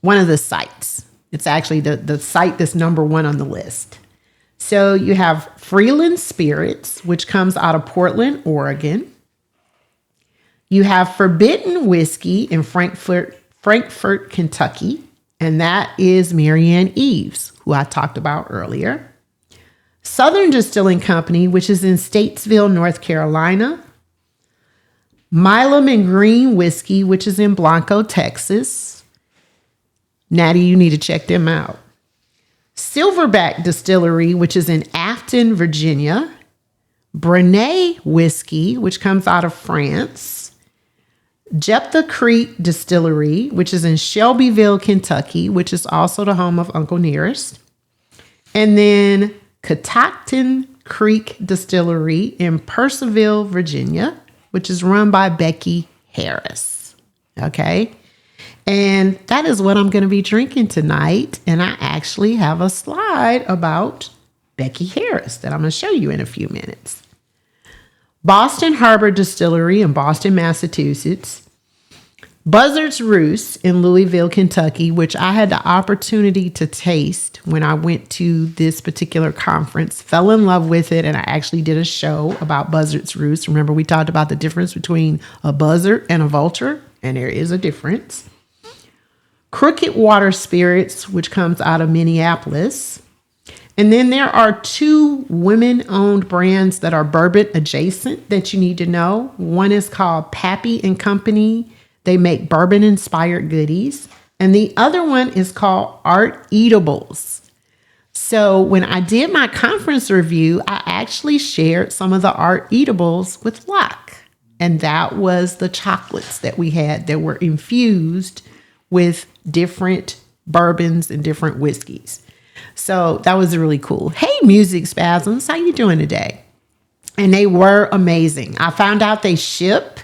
one of the sites. It's actually the site that's number one on the list. So you have Freeland Spirits, which comes out of Portland, Oregon. You have Forbidden Whiskey in Frankfort, Kentucky, and that is Marianne Eves, who I talked about earlier. Southern Distilling Company, which is in Statesville, North Carolina. Milam and Green Whiskey, which is in Blanco, Texas. Natty, you need to check them out. Silverback Distillery, which is in Afton, Virginia. Brenay Whiskey, which comes out of France. Jephthah Creek Distillery, which is in Shelbyville, Kentucky, which is also the home of Uncle Nearest. And then Catoctin Creek Distillery in Purcellville, Virginia, which is run by Becky Harris. Okay. And that is what I'm going to be drinking tonight. And I actually have a slide about Becky Harris that I'm going to show you in a few minutes. Boston Harbor Distillery in Boston, Massachusetts. Buzzard's Roost in Louisville, Kentucky, which I had the opportunity to taste when I went to this particular conference, fell in love with it, and I actually did a show about Buzzard's Roost. Remember, we talked about the difference between a buzzard and a vulture, and there is a difference. Crooked Water Spirits, which comes out of Minneapolis. And then there are 2 women-owned brands that are bourbon adjacent that you need to know. One is called Pappy and Company. They make bourbon-inspired goodies. And the other one is called Art Eatables. So when I did my conference review, I actually shared some of the Art Eatables with Locke. And that was the chocolates that we had that were infused with different bourbons and different whiskeys. So that was really cool. Hey, Music Spasms, how you doing today? And they were amazing. I found out they ship.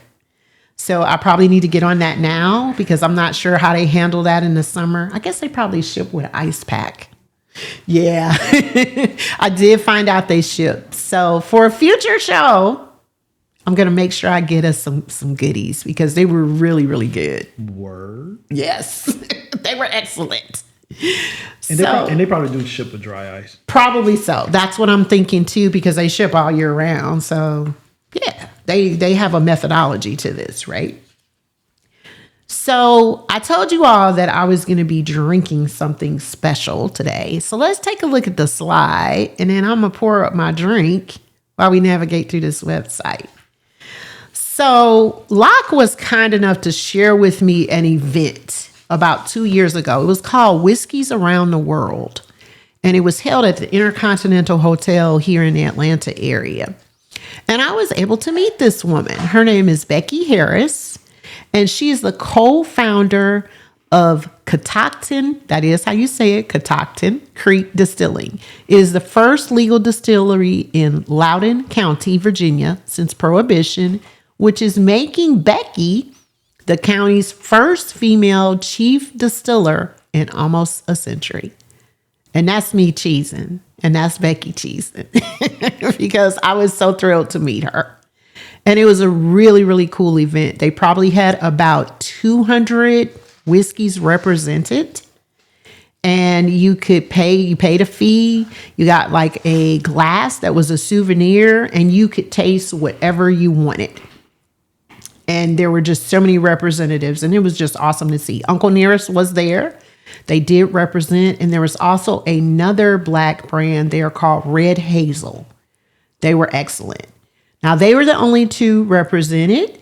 So I probably need to get on that now because I'm not sure how they handle that in the summer. I guess they probably ship with ice pack. Yeah, I did find out they ship. So for a future show, I'm going to make sure I get us some goodies because they were really, really good. Word. Yes, they were excellent. And they probably do ship with dry ice. Probably so. That's what I'm thinking too, because they ship all year round. So yeah, they have a methodology to this, right? So I told you all that I was going to be drinking something special today. So let's take a look at the slide and then I'm going to pour up my drink while we navigate through this website. So Locke was kind enough to share with me an event about 2 years ago. It was called Whiskeys Around the World, and it was held at the Intercontinental Hotel here in the Atlanta area. And I was able to meet this woman. Her name is Becky Harris, and she is the co-founder of Catoctin, that is how you say it, Catoctin Creek Distilling. It is the first legal distillery in Loudoun County, Virginia, since Prohibition, which is making Becky the county's first female chief distiller in almost a century. And that's me cheesing. And that's Becky cheesing. Because I was so thrilled to meet her. And it was a really, really cool event. They probably had about 200 whiskeys represented. And you paid a fee. You got like a glass that was a souvenir. And you could taste whatever you wanted. And there were just so many representatives, and it was just awesome to see. Uncle Nearest was there. They did represent, and there was also another Black brand there called Red Hazel. They were excellent. Now, they were the only 2 represented.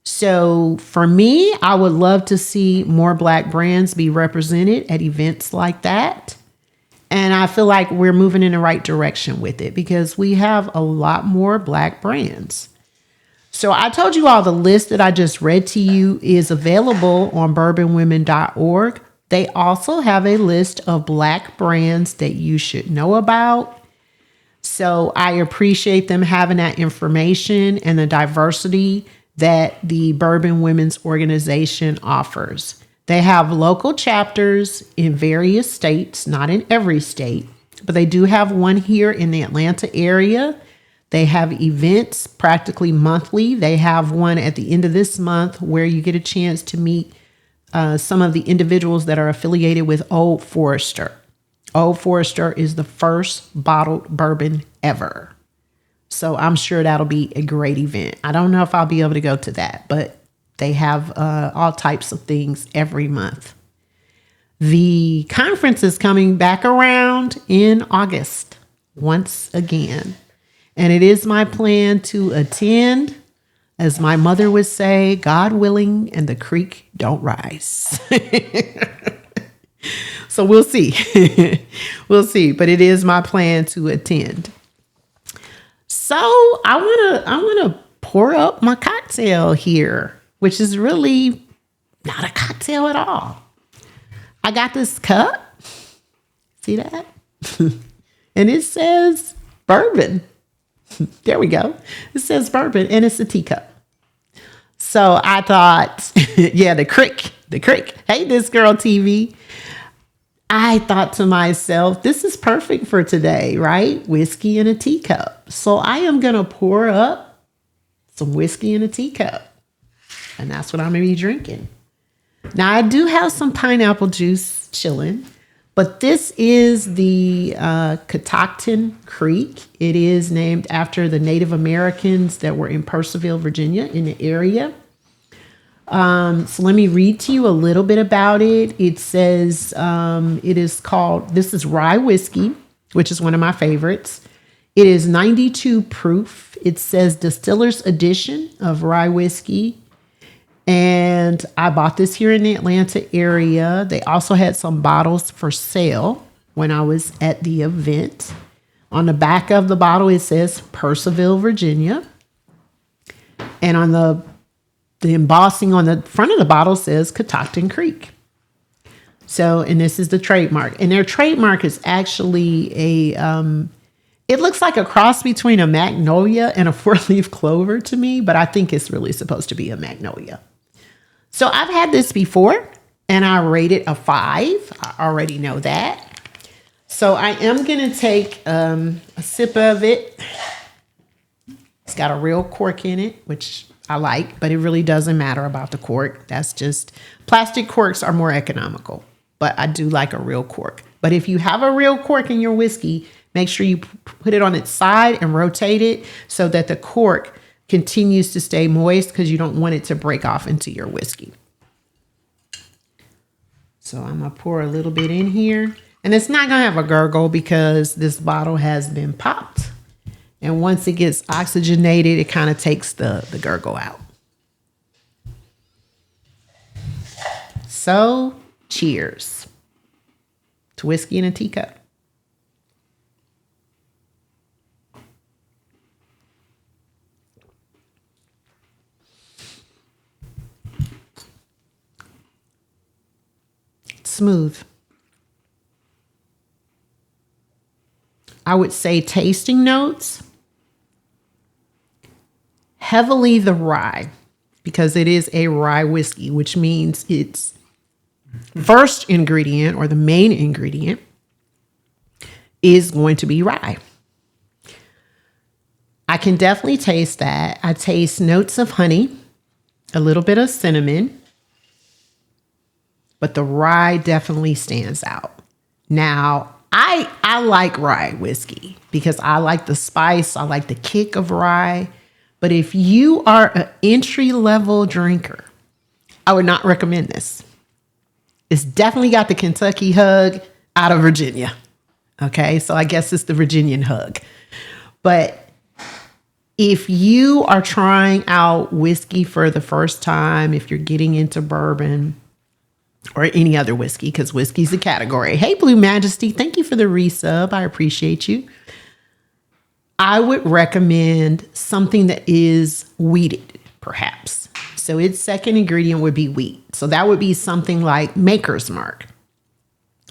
So for me, I would love to see more Black brands be represented at events like that. And I feel like we're moving in the right direction with it because we have a lot more Black brands. So I told you all the list that I just read to you is available on bourbonwomen.org. They also have a list of Black brands that you should know about. So I appreciate them having that information and the diversity that the Bourbon Women's Organization offers. They have local chapters in various states, not in every state, but they do have one here in the Atlanta area. They have events practically monthly. They have one at the end of this month where you get a chance to meet some of the individuals that are affiliated with Old Forester. Old Forester is the first bottled bourbon ever. So I'm sure that'll be a great event. I don't know if I'll be able to go to that, but they have all types of things every month. The conference is coming back around in August once again. And it is my plan to attend, as my mother would say, God willing, and the creek don't rise. So we'll see. We'll see. But it is my plan to attend. So I wanna pour up my cocktail here, which is really not a cocktail at all. I got this cup. See that? And it says bourbon. There we go. It says bourbon and it's a teacup. So I thought, yeah, the crick. Hey, this girl TV. I thought to myself, this is perfect for today, right? Whiskey in a teacup. So I am going to pour up some whiskey in a teacup. And that's what I'm going to be drinking. Now, I do have some pineapple juice chilling, but this is the Catoctin Creek. It is named after the Native Americans that were in Purcellville, Virginia, in the area. So let me read to you a little bit about it. It says this is rye whiskey, which is one of my favorites. It is 92 proof. It says distiller's edition of rye whiskey. And I bought this here in the Atlanta area. They also had some bottles for sale when I was at the event. On the back of the bottle, it says Purcellville, Virginia. And on the embossing on the front of the bottle says Catoctin Creek. So, and this is the trademark. And their trademark is actually it looks like a cross between a magnolia and a four-leaf clover to me, but I think it's really supposed to be a magnolia. So I've had this before and I rate it a 5. I already know that. So I am going to take a sip of it. It's got a real cork in it, which I like, but it really doesn't matter about the cork. That's just, plastic corks are more economical, but I do like a real cork. But if you have a real cork in your whiskey, make sure you put it on its side and rotate it so that the cork continues to stay moist, because you don't want it to break off into your whiskey. So I'm going to pour a little bit in here. And it's not going to have a gurgle because this bottle has been popped. And once it gets oxygenated, it kind of takes the gurgle out. So, cheers to whiskey in a teacup. Smooth. I would say tasting notes, heavily the rye, because it is a rye whiskey, which means its first ingredient or the main ingredient is going to be rye. I can definitely taste that. I taste notes of honey, a little bit of cinnamon, but the rye definitely stands out. Now, I like rye whiskey because I like the spice. I like the kick of rye. But if you are an entry-level drinker, I would not recommend this. It's definitely got the Kentucky hug out of Virginia. Okay, so I guess it's the Virginian hug. But if you are trying out whiskey for the first time, if you're getting into bourbon, or any other whiskey, because whiskey's a category. Hey, Blue Majesty, thank you for the resub. I appreciate you. I would recommend something that is wheated, perhaps. So its second ingredient would be wheat. So that would be something like Maker's Mark.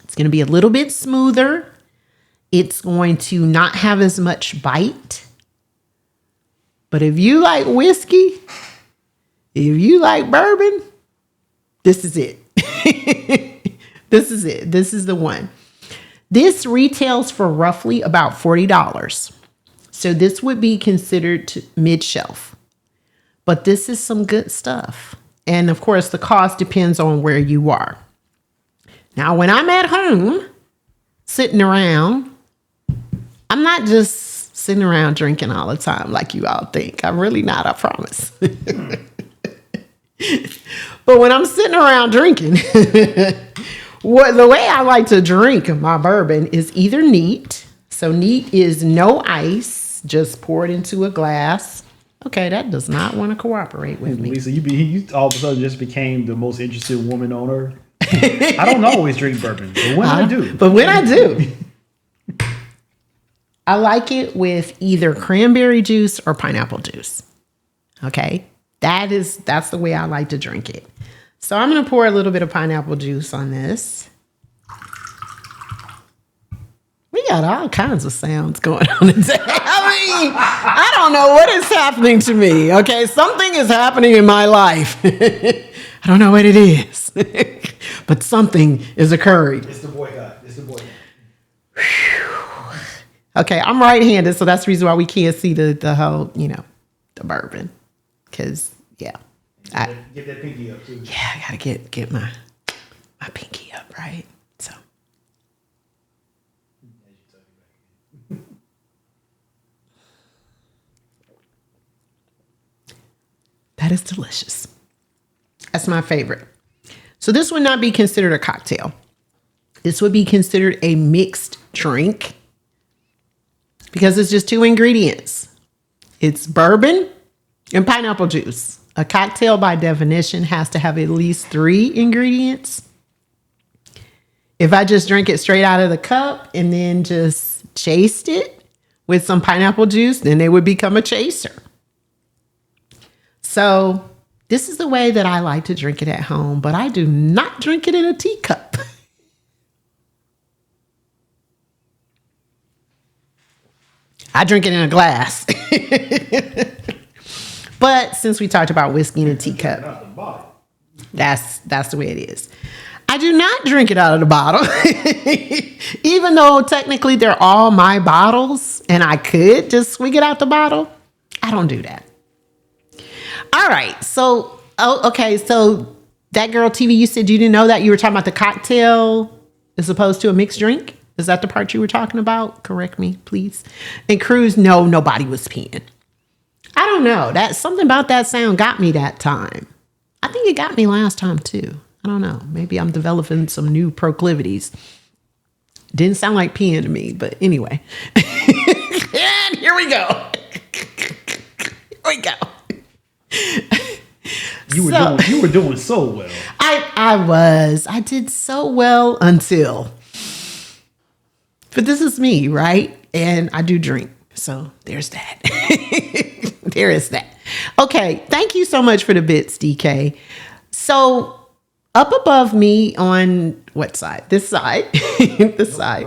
It's going to be a little bit smoother. It's going to not have as much bite. But if you like whiskey, if you like bourbon, this is it. This is it. This is the one. This retails for roughly about $40. So this would be considered mid-shelf. But this is some good stuff. And of course, the cost depends on where you are. Now, when I'm at home, sitting around, I'm not just sitting around drinking all the time like you all think. I'm really not, I promise. But when I'm sitting around drinking, the way I like to drink my bourbon is either neat. So neat is no ice, just poured into a glass. Okay, that does not want to cooperate with me. Lisa, you all of a sudden just became the most interested woman on earth. I don't always drink bourbon, but when I do. I like it with either cranberry juice or pineapple juice. Okay, that's the way I like to drink it. So I'm going to pour a little bit of pineapple juice on this. We got all kinds of sounds going on today. I mean, I don't know what is happening to me. Okay, something is happening in my life. I don't know what it is, but something is occurring. It's the boycott. Okay, I'm right-handed, so that's the reason why we can't see the whole, the bourbon. Because, yeah. Get that pinky up, too. Yeah, I got to get my pinky up, right? So. That is delicious. That's my favorite. So this would not be considered a cocktail. This would be considered a mixed drink because it's just two ingredients. It's bourbon and pineapple juice. A cocktail by definition has to have at least 3 ingredients. If I just drink it straight out of the cup and then just chased it with some pineapple juice, then it would become a chaser. So this is the way that I like to drink it at home, but I do not drink it in a teacup. I drink it in a glass. But since we talked about whiskey in a teacup, that's the way it is. I do not drink it out of the bottle. Even though technically they're all my bottles and I could just swig it out the bottle, I don't do that. All right. So, okay. So that girl TV, you said you didn't know that. You were talking about the cocktail as opposed to a mixed drink. Is that the part you were talking about? Correct me, please. And Cruz, no, nobody was peeing. I don't know. That something about that sound got me that time. I think it got me last time too. I don't know. Maybe I'm developing some new proclivities. Didn't sound like peeing to me, but anyway. And here we go. Here we go. You were doing so well. I did so well until. But this is me, right? And I do drink. So there's that. There is that. Okay. Thank you so much for the bits, DK. So up above me on what side? This side. This side.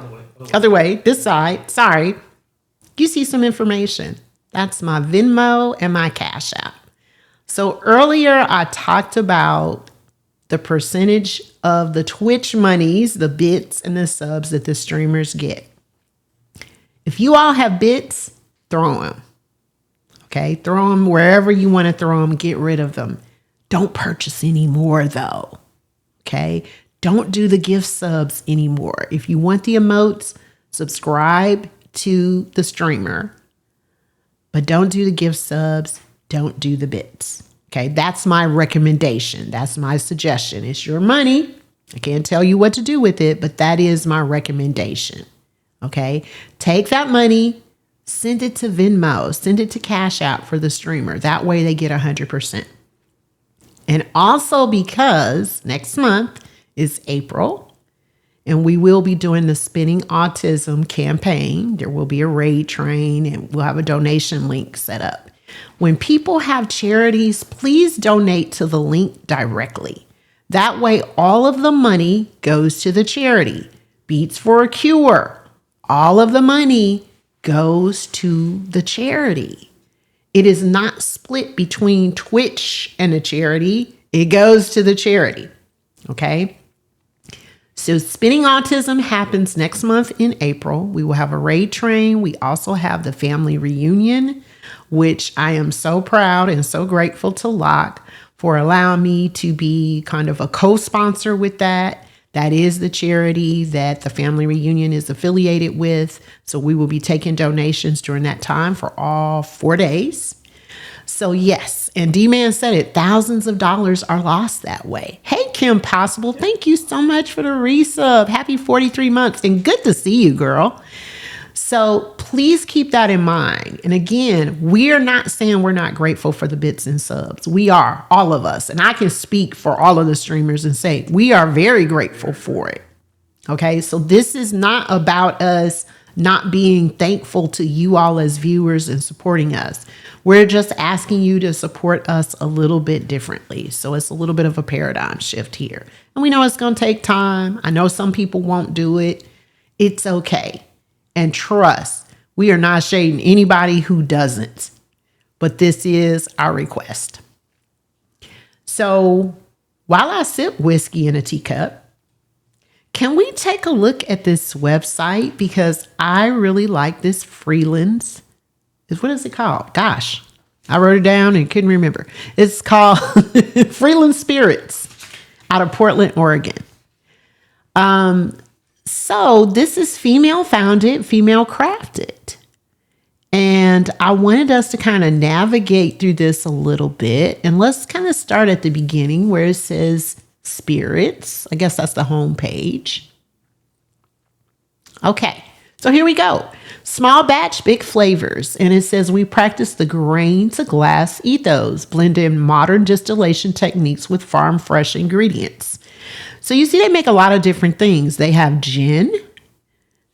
Other way. This side. Sorry. You see some information. That's my Venmo and my Cash App. So earlier I talked about the percentage of the Twitch monies, the bits and the subs that the streamers get. If you all have bits, throw them. Okay, throw them wherever you want to throw them. Get rid of them. Don't purchase any more though. Okay, don't do the gift subs anymore. If you want the emotes, subscribe to the streamer, but don't do the gift subs. Don't do the bits. Okay, that's my recommendation. That's my suggestion. It's your money. I can't tell you what to do with it, but that is my recommendation. Okay, take that money, send it to Venmo, send it to Cash App for the streamer. That way they get 100%. And also because next month is April and we will be doing the Spinning Autism campaign. There will be a raid train and we'll have a donation link set up. When people have charities, please donate to the link directly. That way, all of the money goes to the charity. Beats for a Cure. All of the money goes to the charity. It is not split between Twitch and the charity. It goes to the charity. Okay? So Spinning Autism happens next month in April. We will have a raid train. We also have the family reunion, which I am so proud and so grateful to Locke for allowing me to be kind of a co-sponsor with that That is the charity that the family reunion is affiliated with. So we will be taking donations during that time for all 4 days. So yes, and D-Man said it, thousands of dollars are lost that way. Hey, Kim Possible, thank you so much for the resub. Happy 43 months and good to see you, girl. So please keep that in mind. And again, we are not saying we're not grateful for the bits and subs. We are, all of us. And I can speak for all of the streamers and say we are very grateful for it. Okay, so this is not about us not being thankful to you all as viewers and supporting us. We're just asking you to support us a little bit differently. So it's a little bit of a paradigm shift here. And we know it's going to take time. I know some people won't do it. It's okay. And trust, we are not shading anybody who doesn't. But this is our request. So while I sip whiskey in a teacup, can we take a look at this website? Because I really like this Freelands. What is it called? Gosh, I wrote it down and couldn't remember. It's called Freeland Spirits out of Portland, Oregon. So this is female founded, female crafted. And I wanted us to kind of navigate through this a little bit. And let's kind of start at the beginning where it says spirits. I guess that's the home page. Okay, so here we go. Small batch, big flavors. And it says we practice the grain to glass ethos, blend in modern distillation techniques with farm fresh ingredients. So you see they make a lot of different things. They have gin. And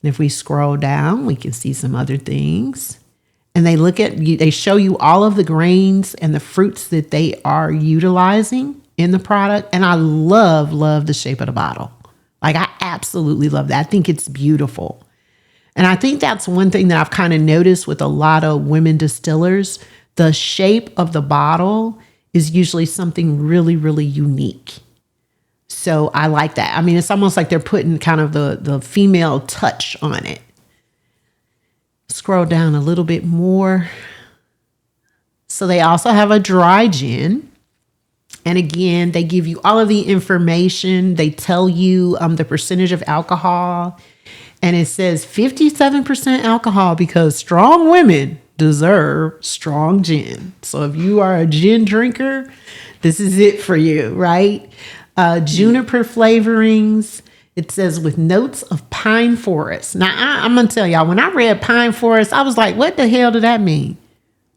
if we scroll down, we can see some other things. And they show you all of the grains and the fruits that they are utilizing in the product. And I love the shape of the bottle. Like I absolutely love that. I think it's beautiful. And I think that's one thing that I've kind of noticed with a lot of women distillers. The shape of the bottle is usually something really, really unique. So I like that. I mean, it's almost like they're putting kind of the female touch on it. Scroll down a little bit more. So they also have a dry gin. And again, they give you all of the information. They tell you the percentage of alcohol. And it says 57% alcohol because strong women deserve strong gin. So if you are a gin drinker, this is it for you, right? Juniper flavorings. It says with notes of pine forest. Now, I'm going to tell y'all, when I read pine forest, I was like, what the hell did that mean?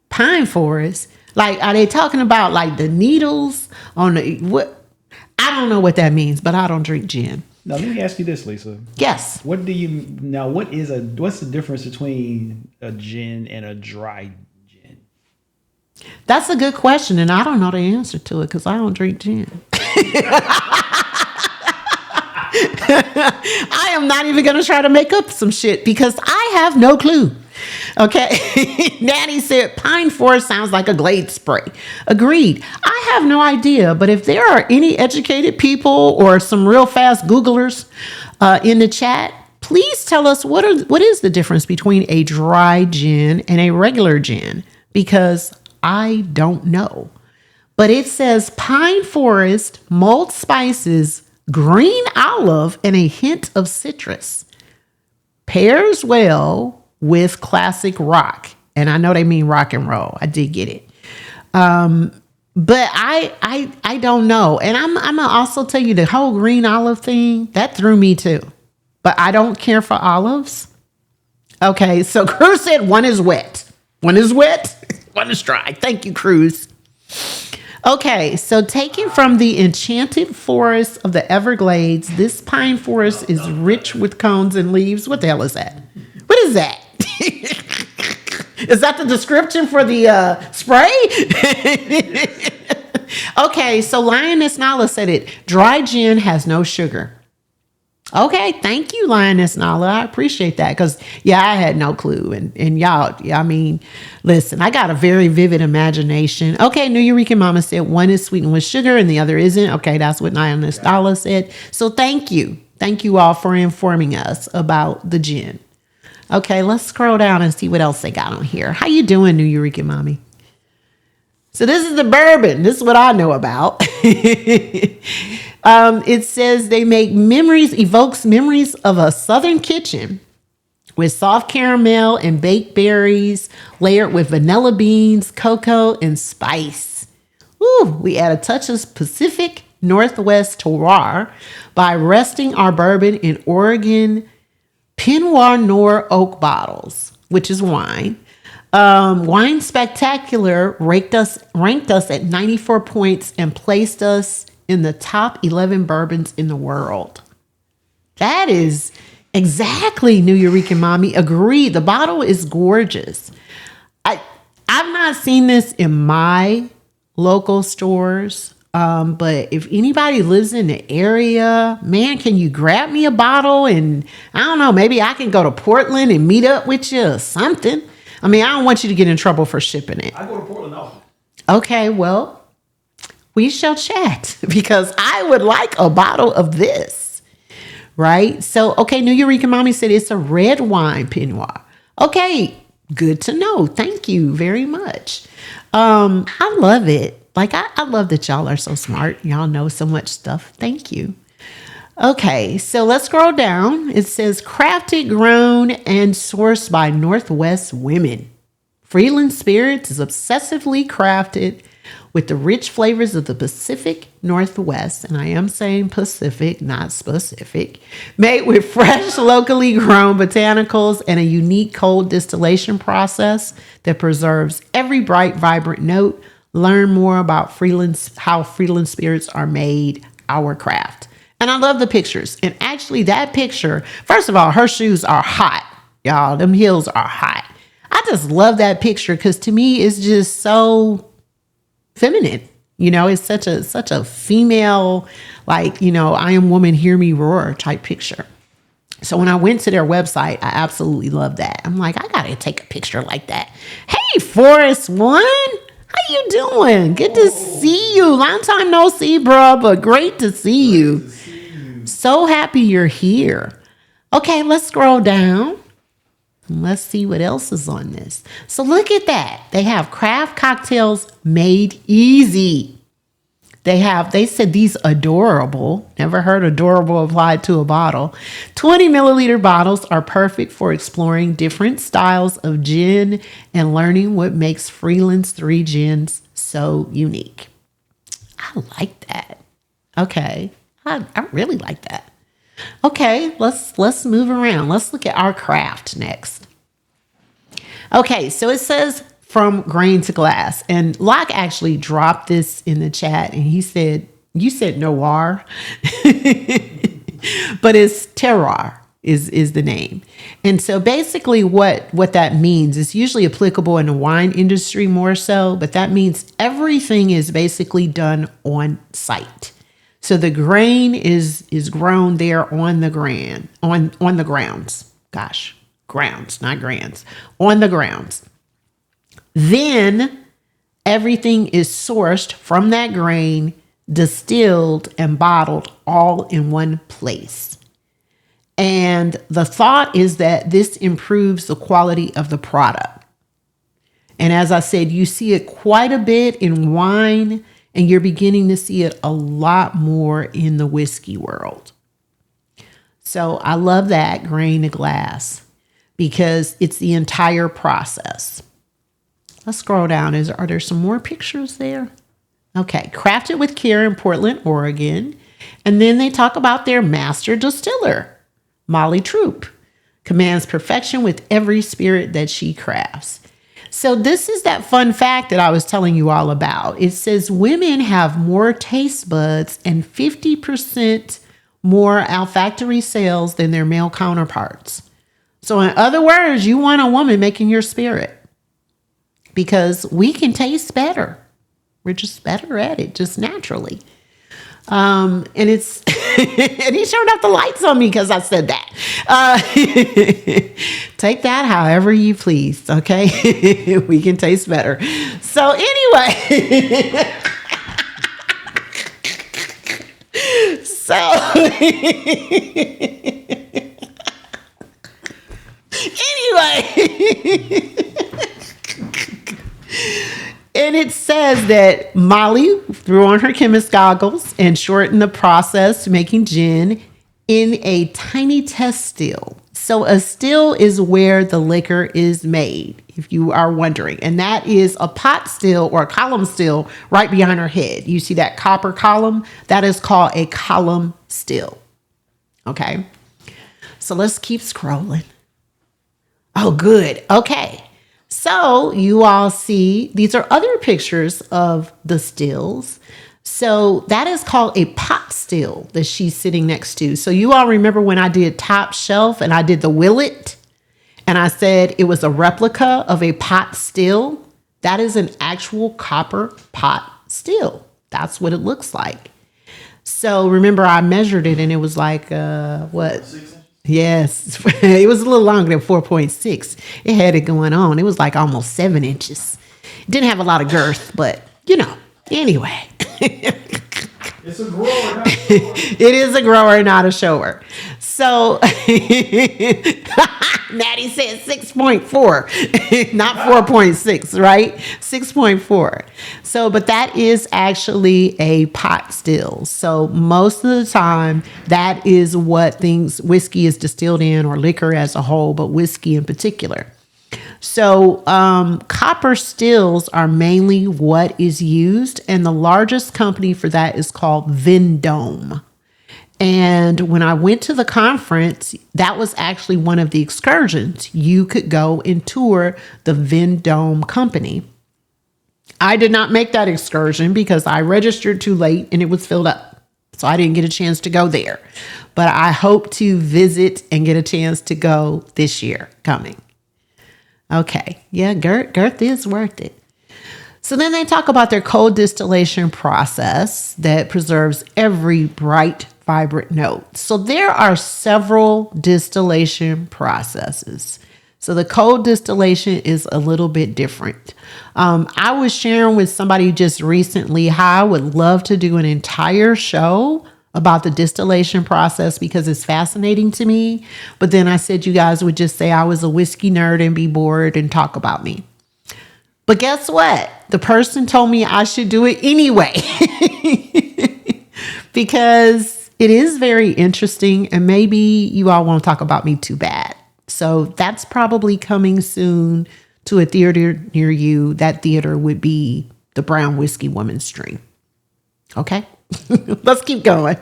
Pine forest? Like, are they talking about like the needles on the, what? I don't know what that means, but I don't drink gin. Now, let me ask you this, Lisa. Yes. What's the difference between a gin and a dry gin? That's a good question, and I don't know the answer to it because I don't drink gin. I am not even going to try to make up some shit because I have no clue. Okay. Nanny said pine forest sounds like a Glade spray. Agreed. I have no idea, but if there are any educated people or some real fast Googlers in the chat, please tell us what is the difference between a dry gin and a regular gin, because I don't know. But it says pine forest, mulled spices, green olive, and a hint of citrus. Pairs well with classic rock. And I know they mean rock and roll. I did get it. But I don't know. And I'm going to also tell you the whole green olive thing, that threw me too. But I don't care for olives. Okay, so Cruz said one is wet. One is wet, one is dry. Thank you, Cruz. Okay, so taken from the enchanted forest of the Everglades, this pine forest is rich with cones and leaves. What the hell is that? What is that? Is that the description for the spray? Okay, so Lioness Nala said it. Dry gin has no sugar. Okay, thank you, Lioness Nala. I appreciate that because, yeah, I had no clue. And y'all, I mean, listen, I got a very vivid imagination. Okay, New Eureka Mama said one is sweetened with sugar and the other isn't. Okay, that's what Lioness Nala said. So thank you. Thank you all for informing us about the gin. Okay, let's scroll down and see what else they got on here. How you doing, New Eureka Mommy? So this is the bourbon. This is what I know about. It says they make evokes memories of a southern kitchen with soft caramel and baked berries layered with vanilla beans, cocoa, and spice. Ooh, we add a touch of Pacific Northwest terroir by resting our bourbon in Oregon Pinot Noir oak bottles, which is wine. Wine Spectacular ranked us at 94 points and placed us in the top 11 bourbons in the world. That is exactly New Eurekan Mommy. Agreed. The bottle is gorgeous. I've not seen this in my local stores. But if anybody lives in the area, man, can you grab me a bottle? And I don't know, maybe I can go to Portland and meet up with you or something. I mean, I don't want you to get in trouble for shipping it. I go to Portland often. Okay, well, we shall chat because I would like a bottle of this, right? So, okay, New Eurekan Mommy said it's a red wine Pinot Noir. Okay, good to know. Thank you very much. I love it. Like, I love that y'all are so smart. Y'all know so much stuff. Thank you. Okay, so let's scroll down. It says, crafted, grown, and sourced by Northwest women. Freeland Spirits is obsessively crafted with the rich flavors of the Pacific Northwest, and I am saying Pacific, not specific, made with fresh, locally grown botanicals and a unique cold distillation process that preserves every bright, vibrant note. Learn more about how Freeland Spirits are made, our craft. And I love the pictures. And actually that picture, first of all, her shoes are hot, y'all. Them heels are hot. I just love that picture because to me it's just so feminine. You know, it's such a female, like, you know, I am woman, hear me roar type picture. So when I went to their website, I absolutely love that. I'm like, I gotta take a picture like that. Hey, Forrest One. How you doing? Good to see you. Long time no see, bro, but great to see you. So happy you're here. Okay, let's scroll down. Let's see what else is on this. So look at that. They have craft cocktails made easy. They said these adorable, never heard adorable applied to a bottle. 20 milliliter bottles are perfect for exploring different styles of gin and learning what makes Freeland's 3 gins so unique. I like that. Okay. I really like that. Okay, let's move around. Let's look at our craft next. Okay, so it says from grain to glass. And Locke actually dropped this in the chat and he said, you said noir, but it's terroir is the name. And so basically what that means is usually applicable in the wine industry more so, but that means everything is basically done on site. So the grain is grown there on the grounds. Gosh, grounds, not grands. On the grounds. Then everything is sourced from that grain, distilled and bottled all in one place. And the thought is that this improves the quality of the product. And as I said, you see it quite a bit in wine, and you're beginning to see it a lot more in the whiskey world. So I love that grain to glass because it's the entire process. Let's scroll down. Are there some more pictures there? Okay, crafted with care in Portland, Oregon. And then they talk about their master distiller, Molly Troop, commands perfection with every spirit that she crafts. So this is that fun fact that I was telling you all about. It says women have more taste buds and 50% more olfactory cells than their male counterparts. So in other words, you want a woman making your spirit because we can taste better. We're just better at it, just naturally. And it's, and he turned off the lights on me because I said that. Take that however you please, okay? We can taste better. So anyway, and it says that Molly threw on her chemist goggles and shortened the process to making gin in a tiny test still. So a still is where the liquor is made, if you are wondering. And that is a pot still or a column still right behind her head. You see that copper column? That is called a column still. Okay. So let's keep scrolling. Oh, good. Okay. So you all see, these are other pictures of the stills. So that is called a pot still that she's sitting next to. So you all remember when I did Top Shelf and I did the Willet and I said it was a replica of a pot still? That is an actual copper pot still. That's what it looks like. So remember I measured it and it was like, what? 6 inches? Yes, it was a little longer than 4.6. It had it going on. It was like almost 7 inches. It didn't have a lot of girth, but anyway. It's a grower, not a shower. It is a grower, not a shower. So Maddie said 6.4, not 4.6, right? 6.4. So, but that is actually a pot still. So most of the time, that is what whiskey is distilled in, or liquor as a whole, but whiskey in particular. So copper stills are mainly what is used, and the largest company for that is called Vendome. And when I went to the conference, that was actually one of the excursions. You could go and tour the Vendome company. I did not make that excursion because I registered too late and it was filled up. So I didn't get a chance to go there. But I hope to visit and get a chance to go this year coming. Okay. Yeah, girth is worth it. So then they talk about their cold distillation process that preserves every bright, vibrant note. So there are several distillation processes. So the cold distillation is a little bit different. I was sharing with somebody just recently how I would love to do an entire show about the distillation process because it's fascinating to me. But then I said you guys would just say I was a whiskey nerd and be bored and talk about me. But guess what? The person told me I should do it anyway because it is very interesting and maybe you all won't talk about me too bad. So that's probably coming soon to a theater near you. That theater would be the Brown Whiskey Woman's Dream. Okay, let's keep going.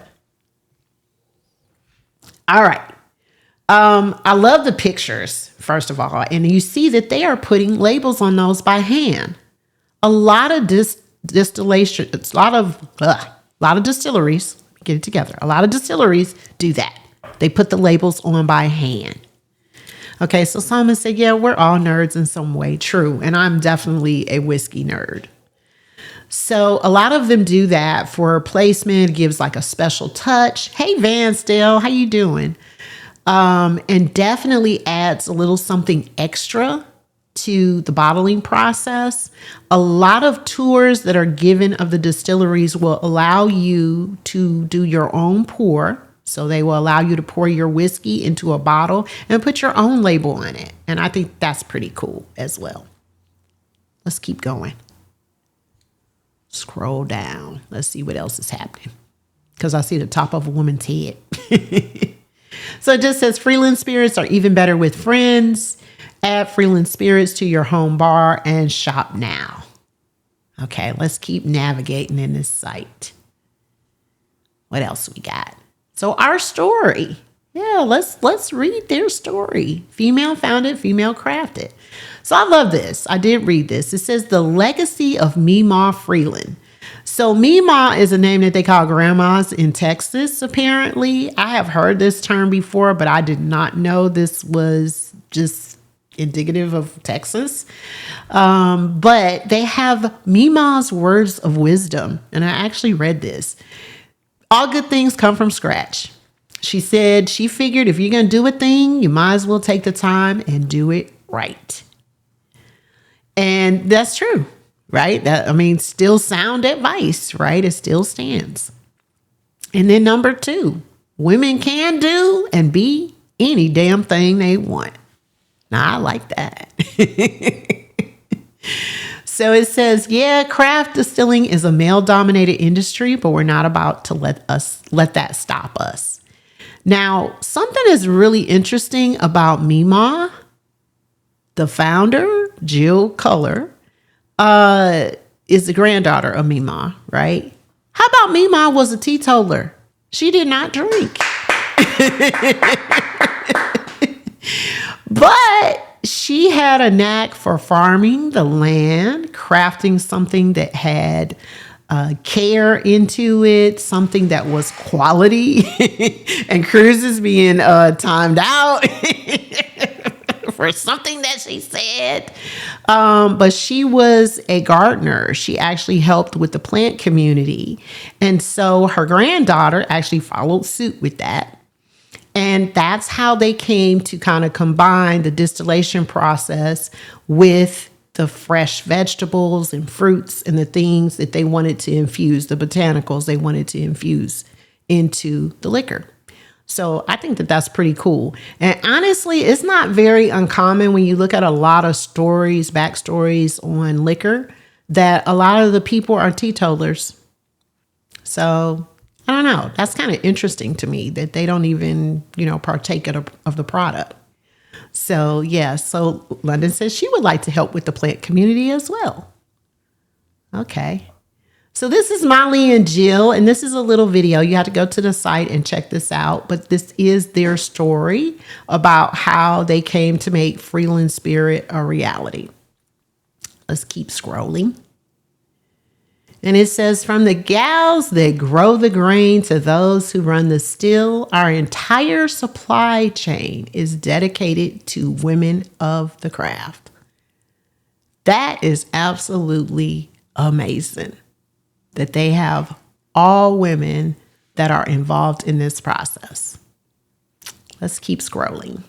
All right. I love the pictures, first of all, and you see that they are putting labels on those by hand. A lot of distillation, it's a lot of distilleries, get it together. A lot of distilleries do that. They put the labels on by hand. Okay, so Simon said, yeah, we're all nerds in some way. True, and I'm definitely a whiskey nerd. So a lot of them do that for placement, gives like a special touch. Hey, Van Still, how you doing? And definitely adds a little something extra to the bottling process. A lot of tours that are given of the distilleries will allow you to do your own pour. So they will allow you to pour your whiskey into a bottle and put your own label on it. And I think that's pretty cool as well. Let's keep going. Scroll down. Let's see what else is happening. Because I see the top of a woman's head. So it just says Freeland Spirits are even better with friends. Add Freeland Spirits to your home bar and shop now. Okay, let's keep navigating in this site. What else we got? So our story. Yeah, let's read their story. Female founded, female crafted. So I love this. I did read this. It says the legacy of Meemaw Freeland. So Meemaw is a name that they call grandmas in Texas, apparently. I have heard this term before, but I did not know this was just indicative of Texas. But they have Meemaw's words of wisdom. And I actually read this. All good things come from scratch. She said she figured if you're going to do a thing, you might as well take the time and do it right. And that's true, right? Still sound advice, right? It still stands. And then number 2, women can do and be any damn thing they want. Now, I like that. So it says, yeah, craft distilling is a male-dominated industry, but we're not about to let that stop us. Now, something is really interesting about Mima, the founder, Jill Culler, is the granddaughter of Mima, right? How about Mima was a teetotaler? She did not drink. But she had a knack for farming the land, crafting something that had care into it, something that was quality, and cruises being timed out for something that she said. But she was a gardener. She actually helped with the plant community. And so her granddaughter actually followed suit with that. And that's how they came to kind of combine the distillation process with the fresh vegetables and fruits and the things that they wanted to infuse, the botanicals they wanted to infuse into the liquor. So I think that that's pretty cool. And honestly, it's not very uncommon when you look at a lot of stories, backstories on liquor, that a lot of the people are teetotalers. So I don't know. That's kind of interesting to me that they don't even, partake of the product. So, yeah. So London says she would like to help with the plant community as well. Okay. So this is Molly and Jill, and this is a little video. You have to go to the site and check this out. But this is their story about how they came to make Freeland Spirit a reality. Let's keep scrolling. And it says, from the gals that grow the grain to those who run the still, our entire supply chain is dedicated to women of the craft. That is absolutely amazing that they have all women that are involved in this process. Let's keep scrolling. I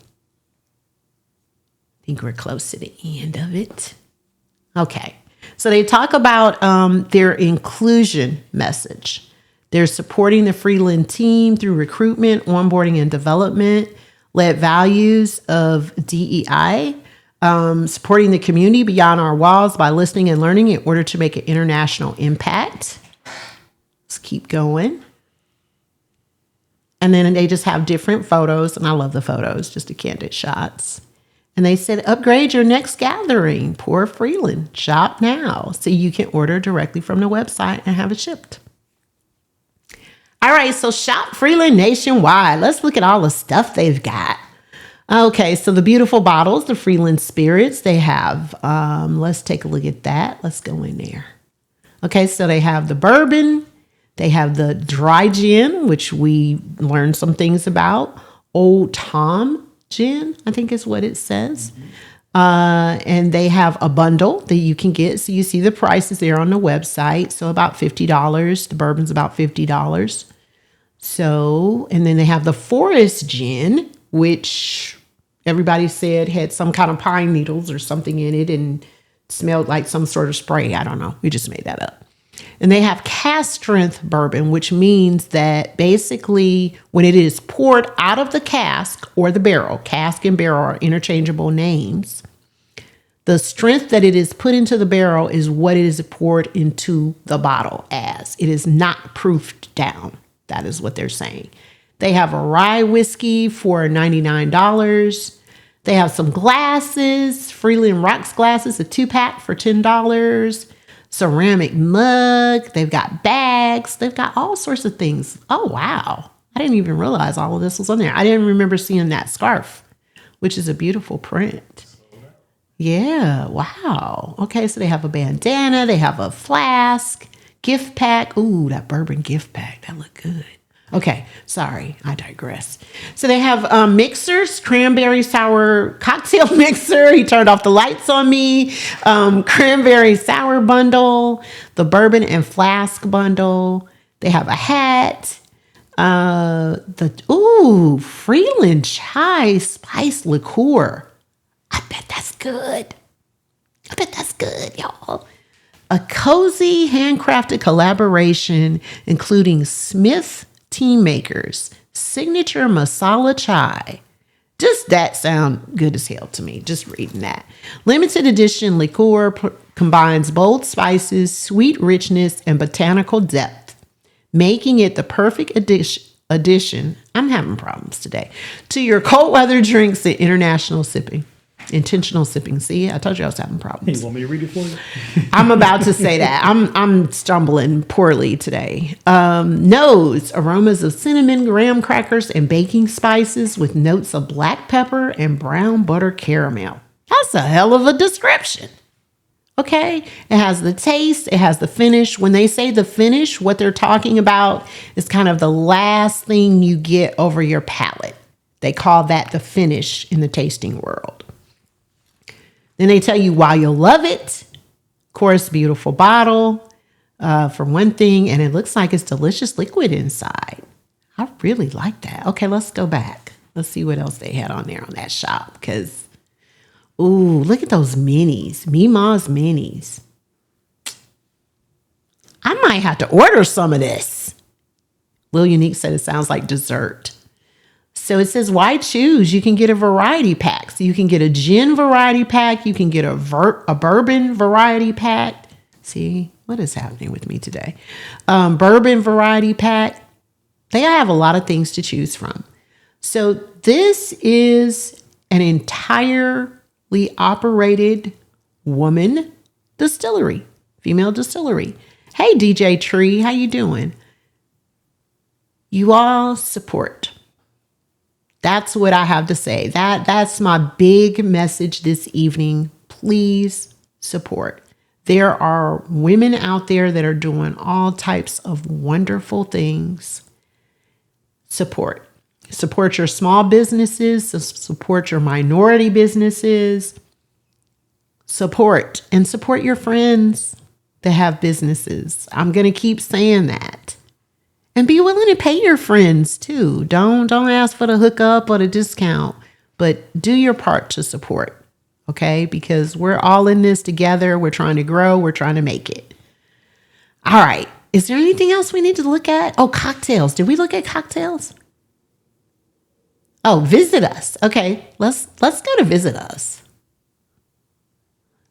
think we're close to the end of it. Okay. So they talk about their inclusion message. They're supporting the Freeland team through recruitment, onboarding, and development, led values of DEI, supporting the community beyond our walls by listening and learning in order to make an international impact. Let's keep going. And then they just have different photos, and I love the photos, just the candid shots. And they said, upgrade your next gathering. Pour Freeland. Shop now so you can order directly from the website and have it shipped. All right, so shop Freeland nationwide. Let's look at all the stuff they've got. Okay, so the beautiful bottles, the Freeland Spirits, they have, let's take a look at that. Let's go in there. Okay, so they have the bourbon. They have the dry gin, which we learned some things about. Old Tom gin, I think is what it says. And they have a bundle that you can get. So you see the prices there on the website. So about $50. The bourbon's about $50. So, and then they have the forest gin, which everybody said had some kind of pine needles or something in it and smelled like some sort of spray. I don't know. We just made that up. And they have cask strength bourbon, which means that basically when it is poured out of the cask or the barrel, cask and barrel are interchangeable names. The strength that it is put into the barrel is what it is poured into the bottle as. It is not proofed down. That is what they're saying. They have a rye whiskey for $99. They have some glasses, Freeland Rocks glasses, a 2-pack for $10. Ceramic mug. They've got bags. They've got all sorts of things. Oh, wow. I didn't even realize all of this was on there. I didn't remember seeing that scarf, which is a beautiful print. Yeah. Wow. Okay. So they have a bandana. They have a flask, gift pack. Ooh, that bourbon gift pack. That looked good. Okay, sorry, I digress. So they have mixers, cranberry sour cocktail mixer. He turned off the lights on me. Cranberry sour bundle, the bourbon and flask bundle. They have a hat. Freeland chai spice liqueur. I bet that's good. Y'all. A cozy handcrafted collaboration including Smith Team Makers, signature masala chai, Just that sound good as hell to me, just reading that. Limited edition liqueur combines bold spices, sweet richness, and botanical depth, making it the perfect addition. I'm having problems today. To your cold weather drinks and intentional sipping. See, I told you I was having problems. You want me to read it for you? I'm about to say that. I'm stumbling poorly today. Nose, aromas of cinnamon, graham crackers, and baking spices with notes of black pepper and brown butter caramel. That's a hell of a description. Okay, it has the taste, it has the finish. When they say the finish, what they're talking about is kind of the last thing you get over your palate. They call that the finish in the tasting world. Then they tell you why you'll love it. Of course, beautiful bottle for one thing, and it looks like it's delicious liquid inside. I really like that. Okay, let's go back. Let's see what else they had on there on that shop. Because, ooh, look at those minis. Mima's minis. I might have to order some of this. Lil Unique said it sounds like dessert. So it says, why choose? You can get a variety pack. So you can get a gin variety pack. You can get a bourbon variety pack. See, what is happening with me today? Bourbon variety pack. They have a lot of things to choose from. So this is an entirely operated woman distillery, female distillery. Hey, DJ Tree, how you doing? You all support. That's what I have to say. That's my big message this evening. Please support. There are women out there that are doing all types of wonderful things. Support. Support your small businesses. Support your minority businesses. Support your friends that have businesses. I'm going to keep saying that. And be willing to pay your friends too. Don't ask for the hookup or the discount, but do your part to support. Okay? Because we're all in this together. We're trying to grow. We're trying to make it. All right. Is there anything else we need to look at? Oh, cocktails. Did we look at cocktails? Oh, visit us. Okay. Let's go to visit us.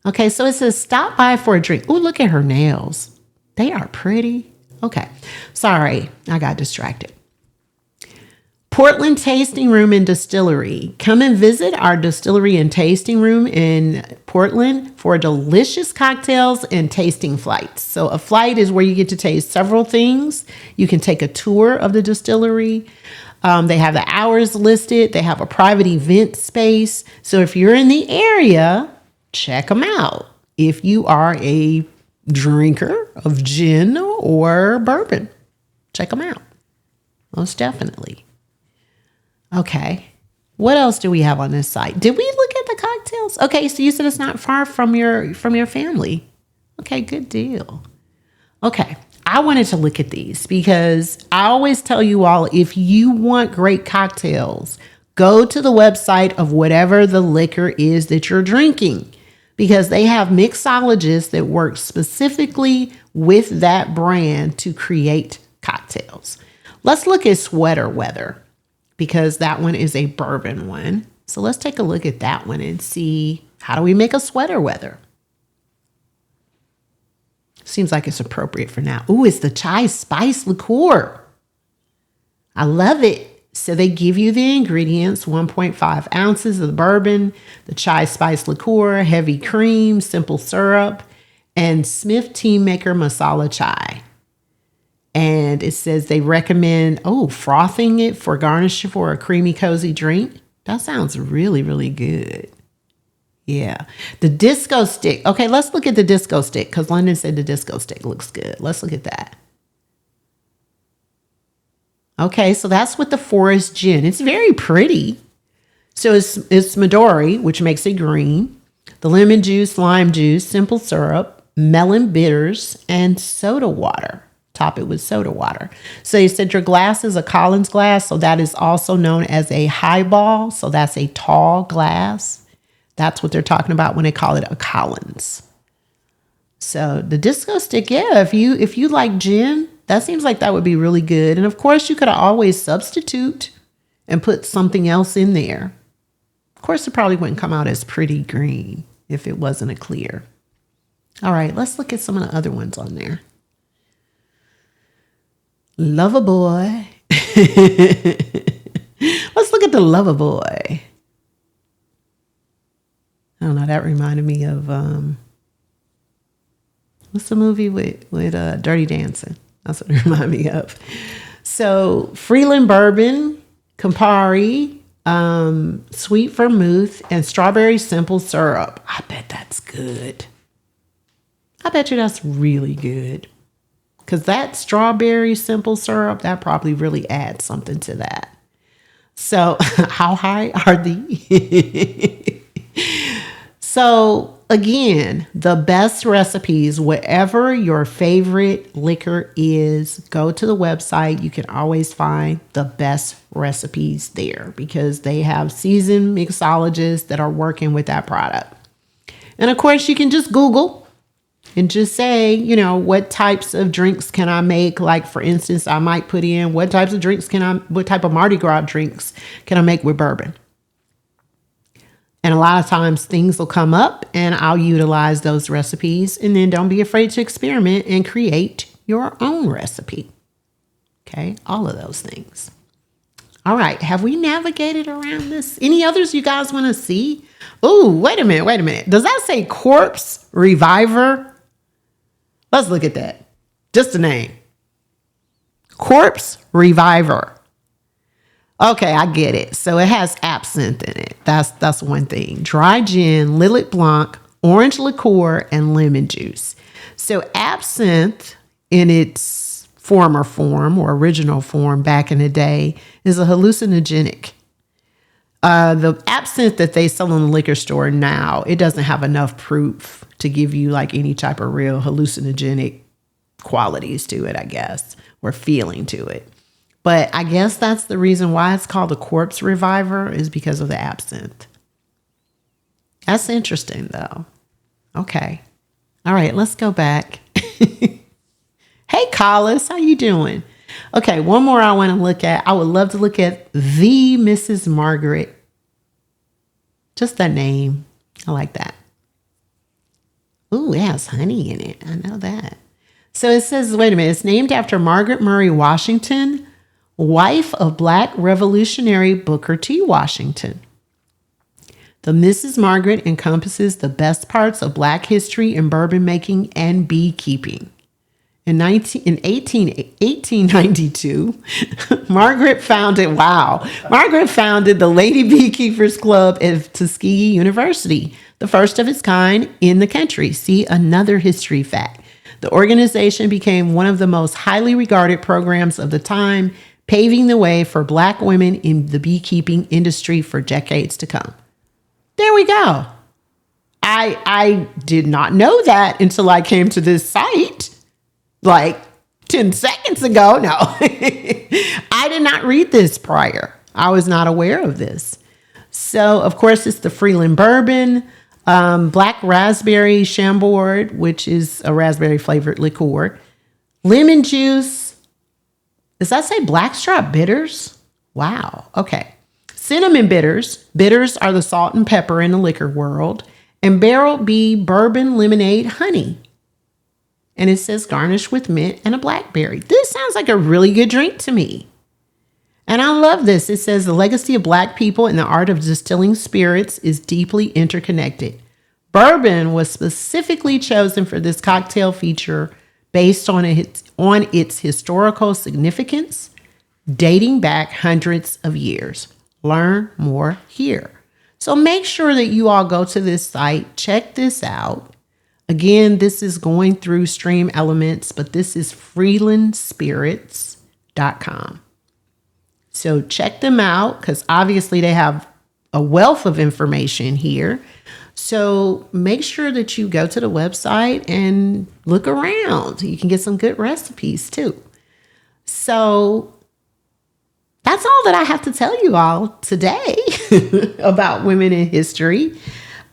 Okay. So it says stop by for a drink. Oh, look at her nails. They are pretty. Okay. Sorry, I got distracted. Portland Tasting Room and Distillery. Come and visit our distillery and tasting room in Portland for delicious cocktails and tasting flights. So a flight is where you get to taste several things. You can take a tour of the distillery. They have the hours listed. They have a private event space. So if you're in the area, check them out. If you are a drinker of gin or bourbon, check them out. Most definitely. Okay. What else do we have on this site? Did we look at the cocktails? Okay, so you said it's not far from your family. Okay, good deal. Okay. I wanted to look at these because I always tell you all, if you want great cocktails, go to the website of whatever the liquor is that you're drinking, because they have mixologists that work specifically with that brand to create cocktails. Let's look at Sweater Weather, because that one is a bourbon one. So let's take a look at that one and see, how do we make a Sweater Weather? Seems like it's appropriate for now. Ooh, it's the chai spice liqueur. I love it. So they give you the ingredients: 1.5 ounces of the bourbon, the chai spice liqueur, heavy cream, simple syrup, and Smith Tea Maker masala chai. And it says they recommend, frothing it for garnish for a creamy, cozy drink. That sounds really, really good. Yeah. The disco stick. Okay, let's look at the disco stick, because London said the disco stick looks good. Let's look at that. Okay, so that's with the forest gin. It's very pretty. So it's Midori, which makes it green, the lemon juice, lime juice, simple syrup, melon bitters, and soda water. Top it with soda water. So you said your glass is a Collins glass, so that is also known as a highball. So that's a tall glass. That's what they're talking about when they call it a Collins. So the disco stick, yeah, if you like gin, that seems like that would be really good. And of course, you could always substitute and put something else in there. Of course, it probably wouldn't come out as pretty green if it wasn't a clear. All right, let's look at some of the other ones on there. Lover Boy. Let's look at the Lover Boy. I don't know, that reminded me of, what's the movie with Dirty Dancing? That's what it reminded me of. So Freeland Bourbon, Campari, sweet vermouth, and strawberry simple syrup. I bet that's good. I bet you that's really good. Because that strawberry simple syrup, that probably really adds something to that. So how high are the... So again, the best recipes, whatever your favorite liquor is, go to the website. You can always find the best recipes there because they have seasoned mixologists that are working with that product. And of course, you can just Google and just say, you know, what types of drinks can I make? Like, for instance, I might put in what type of Mardi Gras drinks can I make with bourbon? And a lot of times things will come up and I'll utilize those recipes, and then don't be afraid to experiment and create your own recipe. Okay, all of those things. All right, have we navigated around this? Any others you guys want to see? Oh, wait a minute. Does that say Corpse Reviver? Let's look at that. Just a name. Corpse Reviver. Okay, I get it. So it has absinthe in it. That's one thing. Dry gin, Lillet Blanc, orange liqueur, and lemon juice. So absinthe in its former form or original form back in the day is a hallucinogenic. The absinthe that they sell in the liquor store now, it doesn't have enough proof to give you like any type of real hallucinogenic qualities to it, I guess, or feeling to it. But I guess that's the reason why it's called a Corpse Reviver, is because of the absinthe. That's interesting, though. Okay. All right, let's go back. Hey, Collis, how you doing? Okay, one more I want to look at. I would love to look at the Mrs. Margaret. Just that name. I like that. Ooh, it has honey in it. I know that. So it says, wait a minute, it's named after Margaret Murray Washington, wife of Black Revolutionary Booker T. Washington. The Mrs. Margaret encompasses the best parts of Black history in bourbon making and beekeeping. In 1892, Margaret founded the Lady Beekeepers Club at Tuskegee University, the first of its kind in the country. See another history fact. The organization became one of the most highly regarded programs of the time, paving the way for Black women in the beekeeping industry for decades to come. There we go. I did not know that until I came to this site like 10 seconds ago. No, I did not read this prior. I was not aware of this. So, of course, it's the Freeland Bourbon, Black Raspberry Chambord, which is a raspberry flavored liqueur, lemon juice. Does that say blackstrap bitters? Wow. Okay. Cinnamon bitters. Bitters are the salt and pepper in the liquor world. And Barrel B bourbon lemonade honey. And it says garnished with mint and a blackberry. This sounds like a really good drink to me. And I love this. It says the legacy of Black people in the art of distilling spirits is deeply interconnected. Bourbon was specifically chosen for this cocktail feature based on its historical significance, dating back hundreds of years. Learn more here. So make sure that you all go to this site, check this out. Again, this is going through Stream Elements, but this is freelandspirits.com. So check them out because obviously they have a wealth of information here. So make sure that you go to the website and look around. You can get some good recipes too. So that's all that I have to tell you all today about women in history.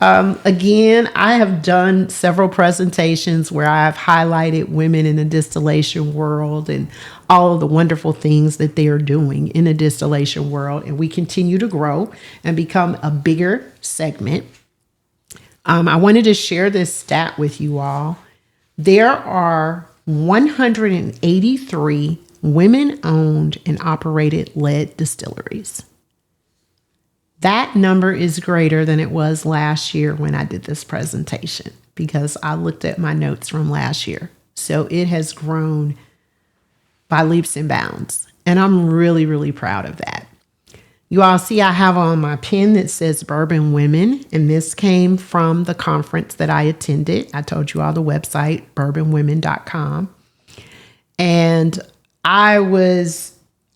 Again, I have done several presentations where I've highlighted women in the distillation world and all of the wonderful things that they are doing in the distillation world. And we continue to grow and become a bigger segment. I wanted to share this stat with you all. There are 183 women-owned and operated lead distilleries. That number is greater than it was last year when I did this presentation, because I looked at my notes from last year. So it has grown by leaps and bounds. And I'm really, really proud of that. You all see I have on my pin that says Bourbon Women, and this came from the conference that I attended. I told you all the website, bourbonwomen.com. And I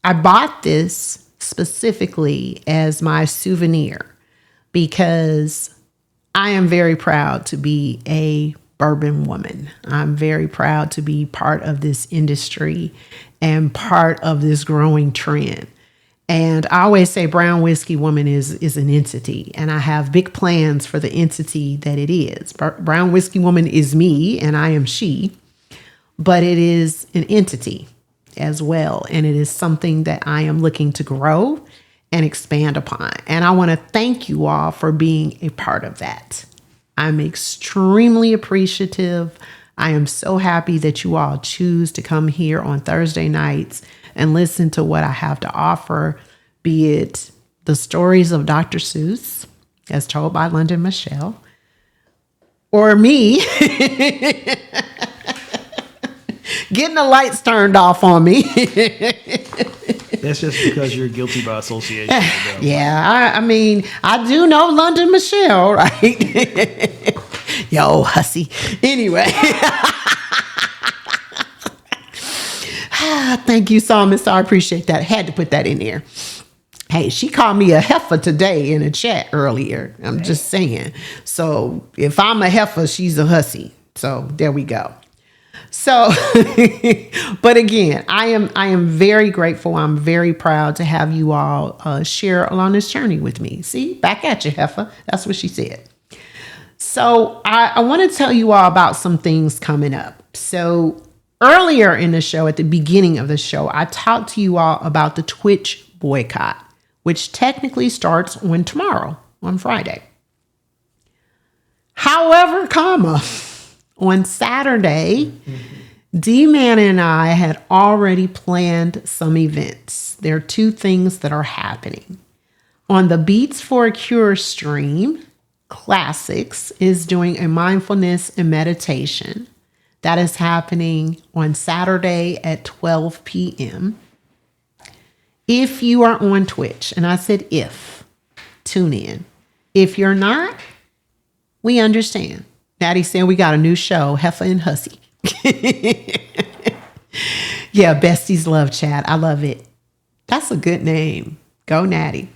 bought this specifically as my souvenir because I am very proud to be a bourbon woman. I'm very proud to be part of this industry and part of this growing trend. And I always say Brown Whiskey Woman is an entity, and I have big plans for the entity that it is. Brown Whiskey Woman is me, and I am she, but it is an entity as well. And it is something that I am looking to grow and expand upon. And I want to thank you all for being a part of that. I'm extremely appreciative. I am so happy that you all choose to come here on Thursday nights and listen to what I have to offer, be it the stories of Dr. Seuss, as told by London Michelle, or me getting the lights turned off on me. That's just because you're guilty by association. Yeah, I mean, I do know London Michelle, right? Yo, hussy. Anyway. Thank you, Psalmist. I appreciate that. Had to put that in there. Hey, she called me a heifer today in a chat earlier. I'm just saying. So if I'm a heifer, she's a hussy. So there we go. So, but again, I am very grateful. I'm very proud to have you all share along this journey with me. See, back at you, heifer. That's what she said. So I want to tell you all about some things coming up. So earlier in the show, at the beginning of the show, I talked to you all about the Twitch boycott, which technically starts on tomorrow, on Friday. However, on Saturday, D-Man and I had already planned some events. There are two things that are happening. On the Beats for a Cure stream, Classics is doing a mindfulness and meditation. That is happening on Saturday at 12 p.m. If you are on Twitch, and I said if, tune in. If you're not, we understand. Natty said we got a new show, Heifer and Hussy. Yeah, Besties Love Chat. I love it. That's a good name. Go Natty.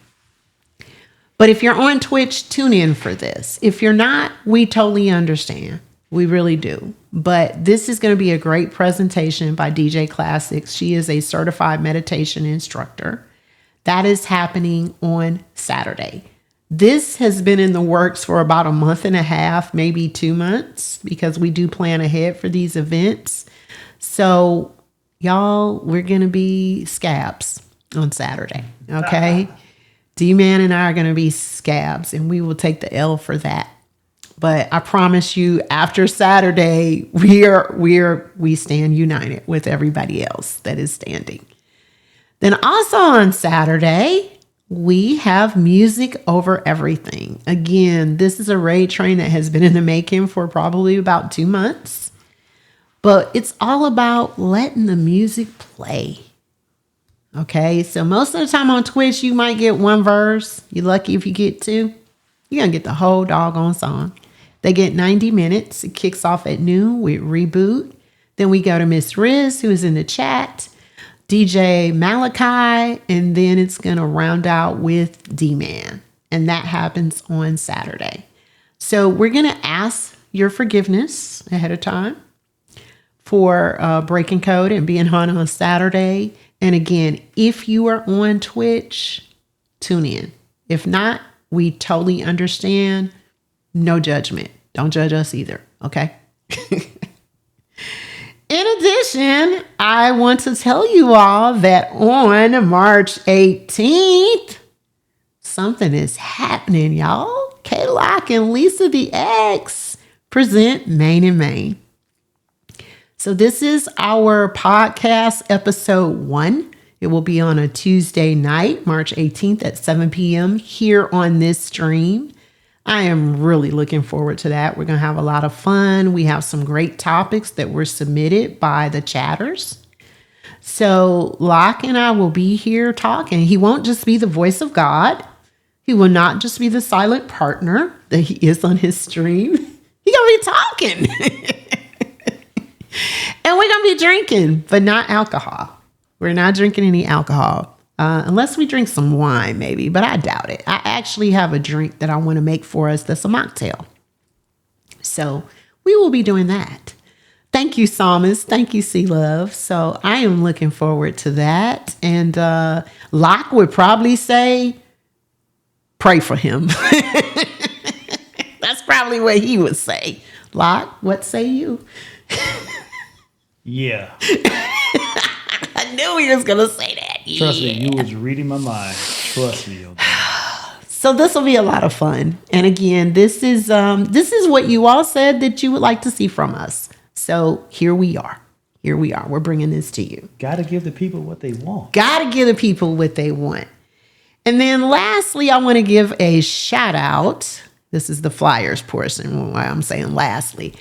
But if you're on Twitch, tune in for this. If you're not, we totally understand. We really do. But this is going to be a great presentation by DJ Classics. She is a certified meditation instructor. That is happening on Saturday. This has been in the works for about a month and a half, maybe 2 months, because we do plan ahead for these events. So y'all, we're going to be scabs on Saturday. Okay. D-Man and I are going to be scabs, and we will take the L for that. But I promise you, after Saturday, we stand united with everybody else that is standing. Then also on Saturday, we have Music Over Everything. Again, this is a raid train that has been in the making for probably about 2 months. But it's all about letting the music play. Okay, so most of the time on Twitch, you might get one verse. You're lucky if you get two. You're going to get the whole doggone song. They get 90 minutes. It kicks off at noon with Reboot. Then we go to Miss Riz, who is in the chat, DJ Malachi, and then it's going to round out with D-Man. And that happens on Saturday. So we're going to ask your forgiveness ahead of time for breaking code and being on Saturday. And again, if you are on Twitch, tune in. If not, we totally understand. No judgment. Don't judge us either. Okay. In addition, I want to tell you all that on March 18th, something is happening, y'all. K-Lock and Lisa the X present Main and Main. So this is our podcast episode 1. It will be on a Tuesday night, March 18th at 7 p.m. here on this stream. I am really looking forward to that. We're going to have a lot of fun. We have some great topics that were submitted by the chatters. So Locke and I will be here talking. He won't just be the voice of God. He will not just be the silent partner that he is on his stream. He's going to be talking. And we're going to be drinking, but not alcohol. We're not drinking any alcohol. Unless we drink some wine, maybe, but I doubt it. I actually have a drink that I want to make for us that's a mocktail. So we will be doing that. Thank you, Psalmist. Thank you, Sea Love. So I am looking forward to that. And Locke would probably say, pray for him. That's probably what he would say. Locke, what say you? Yeah. I knew he was going to say that. Trust me, you was reading my mind. Trust me. So this will be a lot of fun. And again, this is what you all said that you would like to see from us. So here we are. Here we are. We're bringing this to you. Got to give the people what they want. Got to give the people what they want. And then lastly, I want to give a shout out. This is the flyers portion, why I'm saying lastly,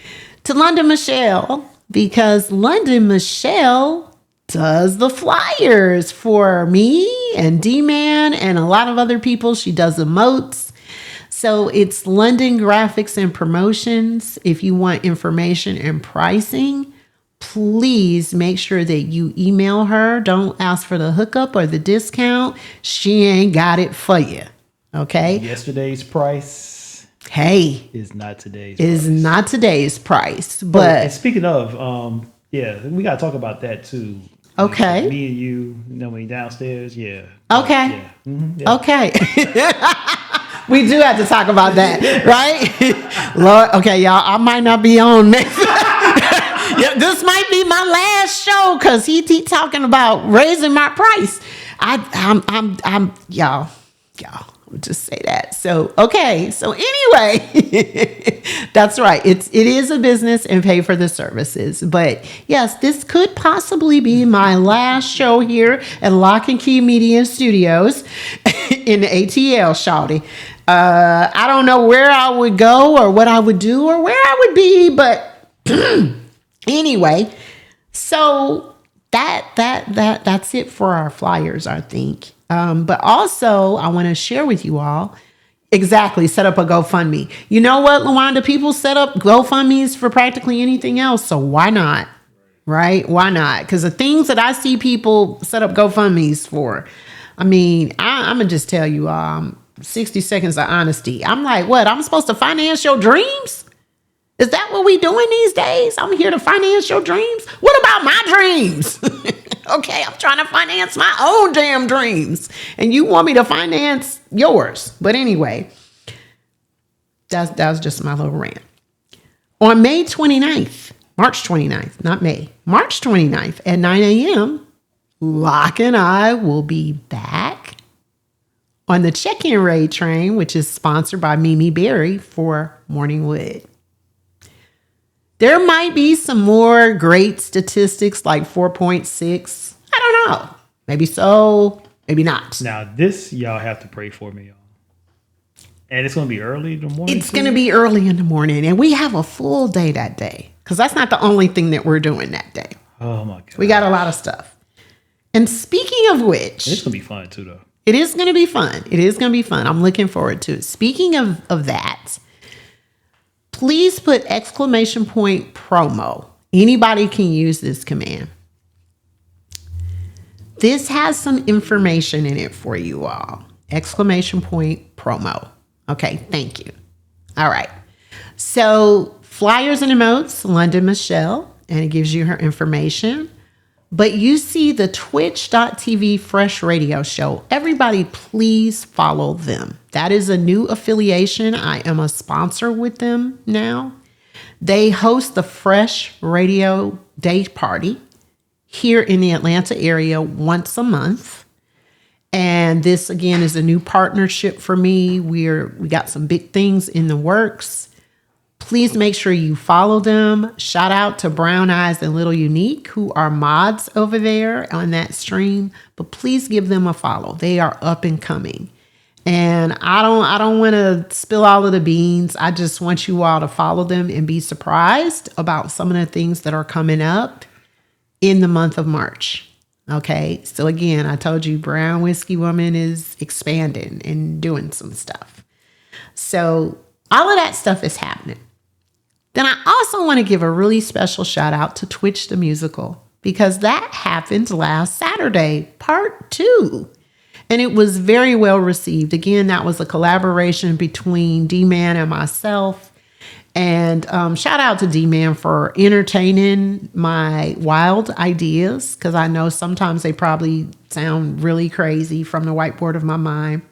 to London Michelle, because London Michelle does the flyers for me and D-Man and a lot of other people. She does emotes. So it's London Graphics and Promotions. If you want information and pricing, please make sure that you email her. Don't ask for the hookup or the discount. She ain't got it for you. Okay? Yesterday's price. Hey. Is not today's price. But and speaking of, yeah, we got to talk about that too. Okay. Me and you, when you downstairs, yeah. Okay. Yeah. Mm-hmm, yeah. Okay. We do have to talk about that, right? Lord, okay, y'all, I might not be on next. Yeah, this might be my last show because he talking about raising my price. I'm y'all. I'll just say that. So, okay. So anyway, that's right. It is a business and pay for the services. But yes, this could possibly be my last show here at Lock and Key Media Studios in the ATL, shawty. I don't know where I would go or what I would do or where I would be, but anyway, so that's it for our flyers, I think. But also, I want to share with you all, set up a GoFundMe. You know what, LaWanda? People set up GoFundMes for practically anything else, so why not? Right? Why not? Because the things that I see people set up GoFundMes for, I mean, I'm going to just tell you 60 seconds of honesty. I'm like, what? I'm supposed to finance your dreams? Is that what we doing these days? I'm here to finance your dreams? What about my dreams? Okay, I'm trying to finance my own damn dreams. And you want me to finance yours. But anyway, that was just my little rant. On May 29th, March 29th, not May, March 29th at 9 a.m., Locke and I will be back on the check-in raid train, which is sponsored by Mimi Berry for Morningwood. There might be some more great statistics like 4.6. I don't know. Maybe so, maybe not. Now, this, y'all have to pray for me, y'all. And it's going to be early in the morning? It's going to be early in the morning. And we have a full day that day. Because that's not the only thing that we're doing that day. Oh, my God. We got a lot of stuff. And speaking of which... It's going to be fun, too, though. It is going to be fun. It is going to be fun. I'm looking forward to it. Speaking of that... Please put exclamation point promo. Anybody can use this command. This has some information in it for you all. Exclamation point promo. Okay, thank you. All right. So flyers and emotes, London Michelle, and it gives you her information. But you see the twitch.tv Fresh Radio Show. Everybody, please follow them. That is a new affiliation. I am a sponsor with them now. They host the Fresh Radio Day Party here in the Atlanta area once a month. And this, again, is a new partnership for me. We got some big things in the works. Please make sure you follow them. Shout out to Brown Eyes and Little Unique, who are mods over there on that stream. But please give them a follow. They are up and coming. And I don't want to spill all of the beans. I just want you all to follow them and be surprised about some of the things that are coming up in the month of March. Okay. So again, I told you Brown Whiskey Woman is expanding and doing some stuff. So all of that stuff is happening. Then I also want to give a really special shout out to Twitch the Musical, because that happened last Saturday, part 2. And it was very well received. Again, that was a collaboration between D-Man and myself. And shout out to D-Man for entertaining my wild ideas, because I know sometimes they probably sound really crazy from the whiteboard of my mind.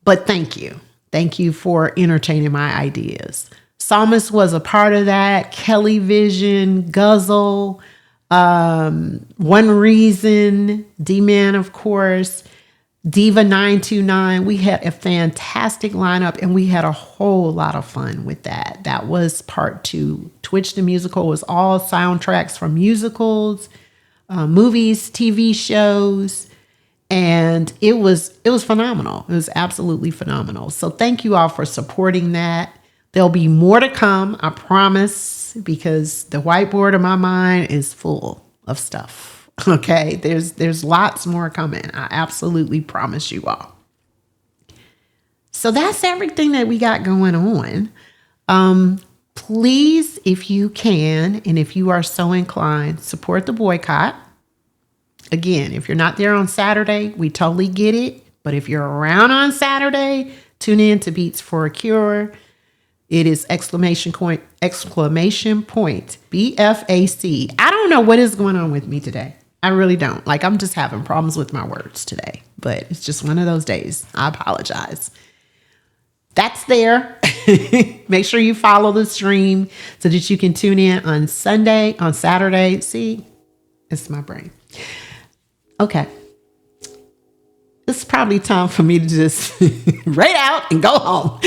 But thank you. Thank you for entertaining my ideas. Psalmist was a part of that. Kelly Vision, Guzzle, One Reason, D-Man, of course, Diva 929. We had a fantastic lineup, and we had a whole lot of fun with that. That was part 2. Twitch the Musical was all soundtracks from musicals, movies, TV shows, and it was phenomenal. It was absolutely phenomenal. So thank you all for supporting that. There'll be more to come, I promise, because the whiteboard of my mind is full of stuff. Okay, there's lots more coming. I absolutely promise you all. So that's everything that we got going on. Please, if you can, and if you are so inclined, support the boycott. Again, if you're not there on Saturday, we totally get it. But if you're around on Saturday, tune in to Beats for a Cure. It is exclamation point, BFAC. I don't know what is going on with me today. I really don't. Like, I'm just having problems with my words today, but it's just one of those days. I apologize. That's there. Make sure you follow the stream so that you can tune in on Saturday. See, it's my brain. Okay. It's probably time for me to just write out and go home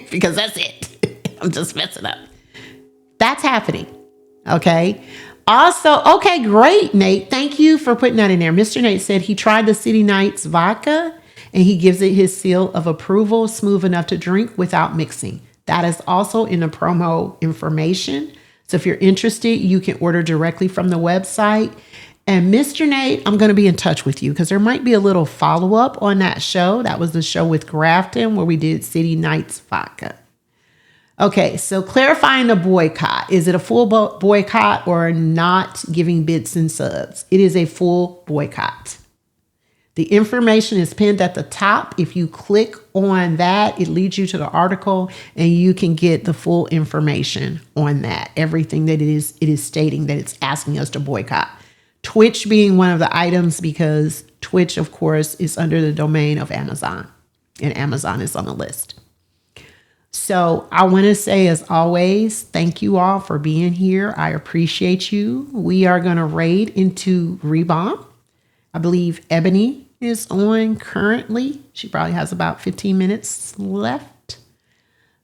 because that's it. I'm just messing up. That's happening. Okay. Also, okay, great, Nate. Thank you for putting that in there. Mr. Nate said he tried the City Nights vodka and he gives it his seal of approval, smooth enough to drink without mixing. That is also in the promo information. So if you're interested, you can order directly from the website. And Mr. Nate, I'm going to be in touch with you because there might be a little follow-up on that show. That was the show with Grafton where we did City Nights vodka. Okay, so clarifying the boycott. Is it a full boycott or not giving bits and subs? It is a full boycott. The information is pinned at the top. If you click on that, it leads you to the article and you can get the full information on that. Everything that it is stating that it's asking us to boycott. Twitch being one of the items because Twitch, of course, is under the domain of Amazon and Amazon is on the list. So I want to say, as always, thank you all for being here. I appreciate you. We are going to raid into Rebomb. I believe Ebony is on currently. She probably has about 15 minutes left.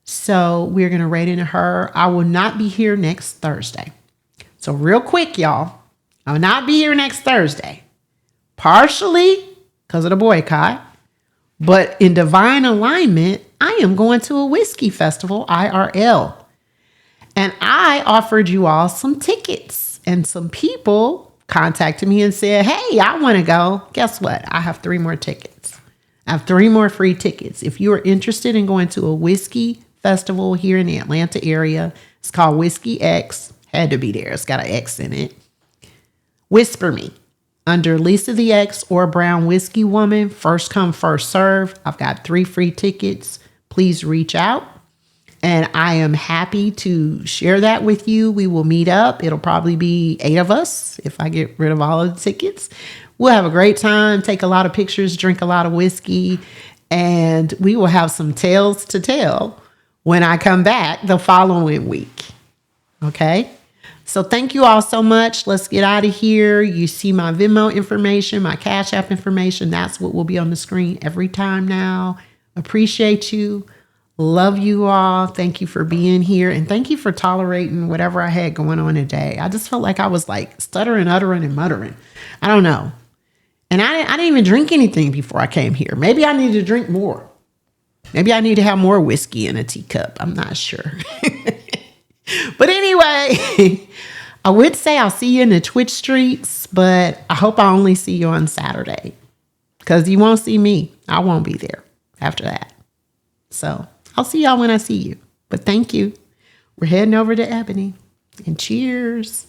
So we're going to raid into her. I will not be here next Thursday. So real quick, y'all, I will not be here next Thursday. Partially because of the boycott, but in divine alignment, I am going to a whiskey festival, IRL. And I offered you all some tickets and some people contacted me and said, hey, I want to go. Guess what? I have 3 more tickets. I have 3 more free tickets. If you are interested in going to a whiskey festival here in the Atlanta area, it's called Whiskey X. Had to be there. It's got an X in it. Whisper me. Under Lisa the X or Brown Whiskey Woman, first come, first serve. I've got 3 free tickets. Please reach out And I am happy to share that with you. We will meet up. It'll probably be 8 of us if I get rid of all of the tickets. We'll have a great time, take a lot of pictures, drink a lot of whiskey, and we will have some tales to tell when I come back the following week. Okay? So thank you all so much. Let's get out of here. You see my Venmo information, my Cash App information. That's what will be on the screen every time now. Appreciate you. Love you all. Thank you for being here. And thank you for tolerating whatever I had going on today. I just felt like I was like stuttering, uttering, and muttering. I don't know. And I didn't even drink anything before I came here. Maybe I need to drink more. Maybe I need to have more whiskey in a teacup. I'm not sure. But anyway, I would say I'll see you in the Twitch streets, but I hope I only see you on Saturday because you won't see me. I won't be there after that. So I'll see y'all when I see you. But thank you. We're heading over to Ebony. And cheers.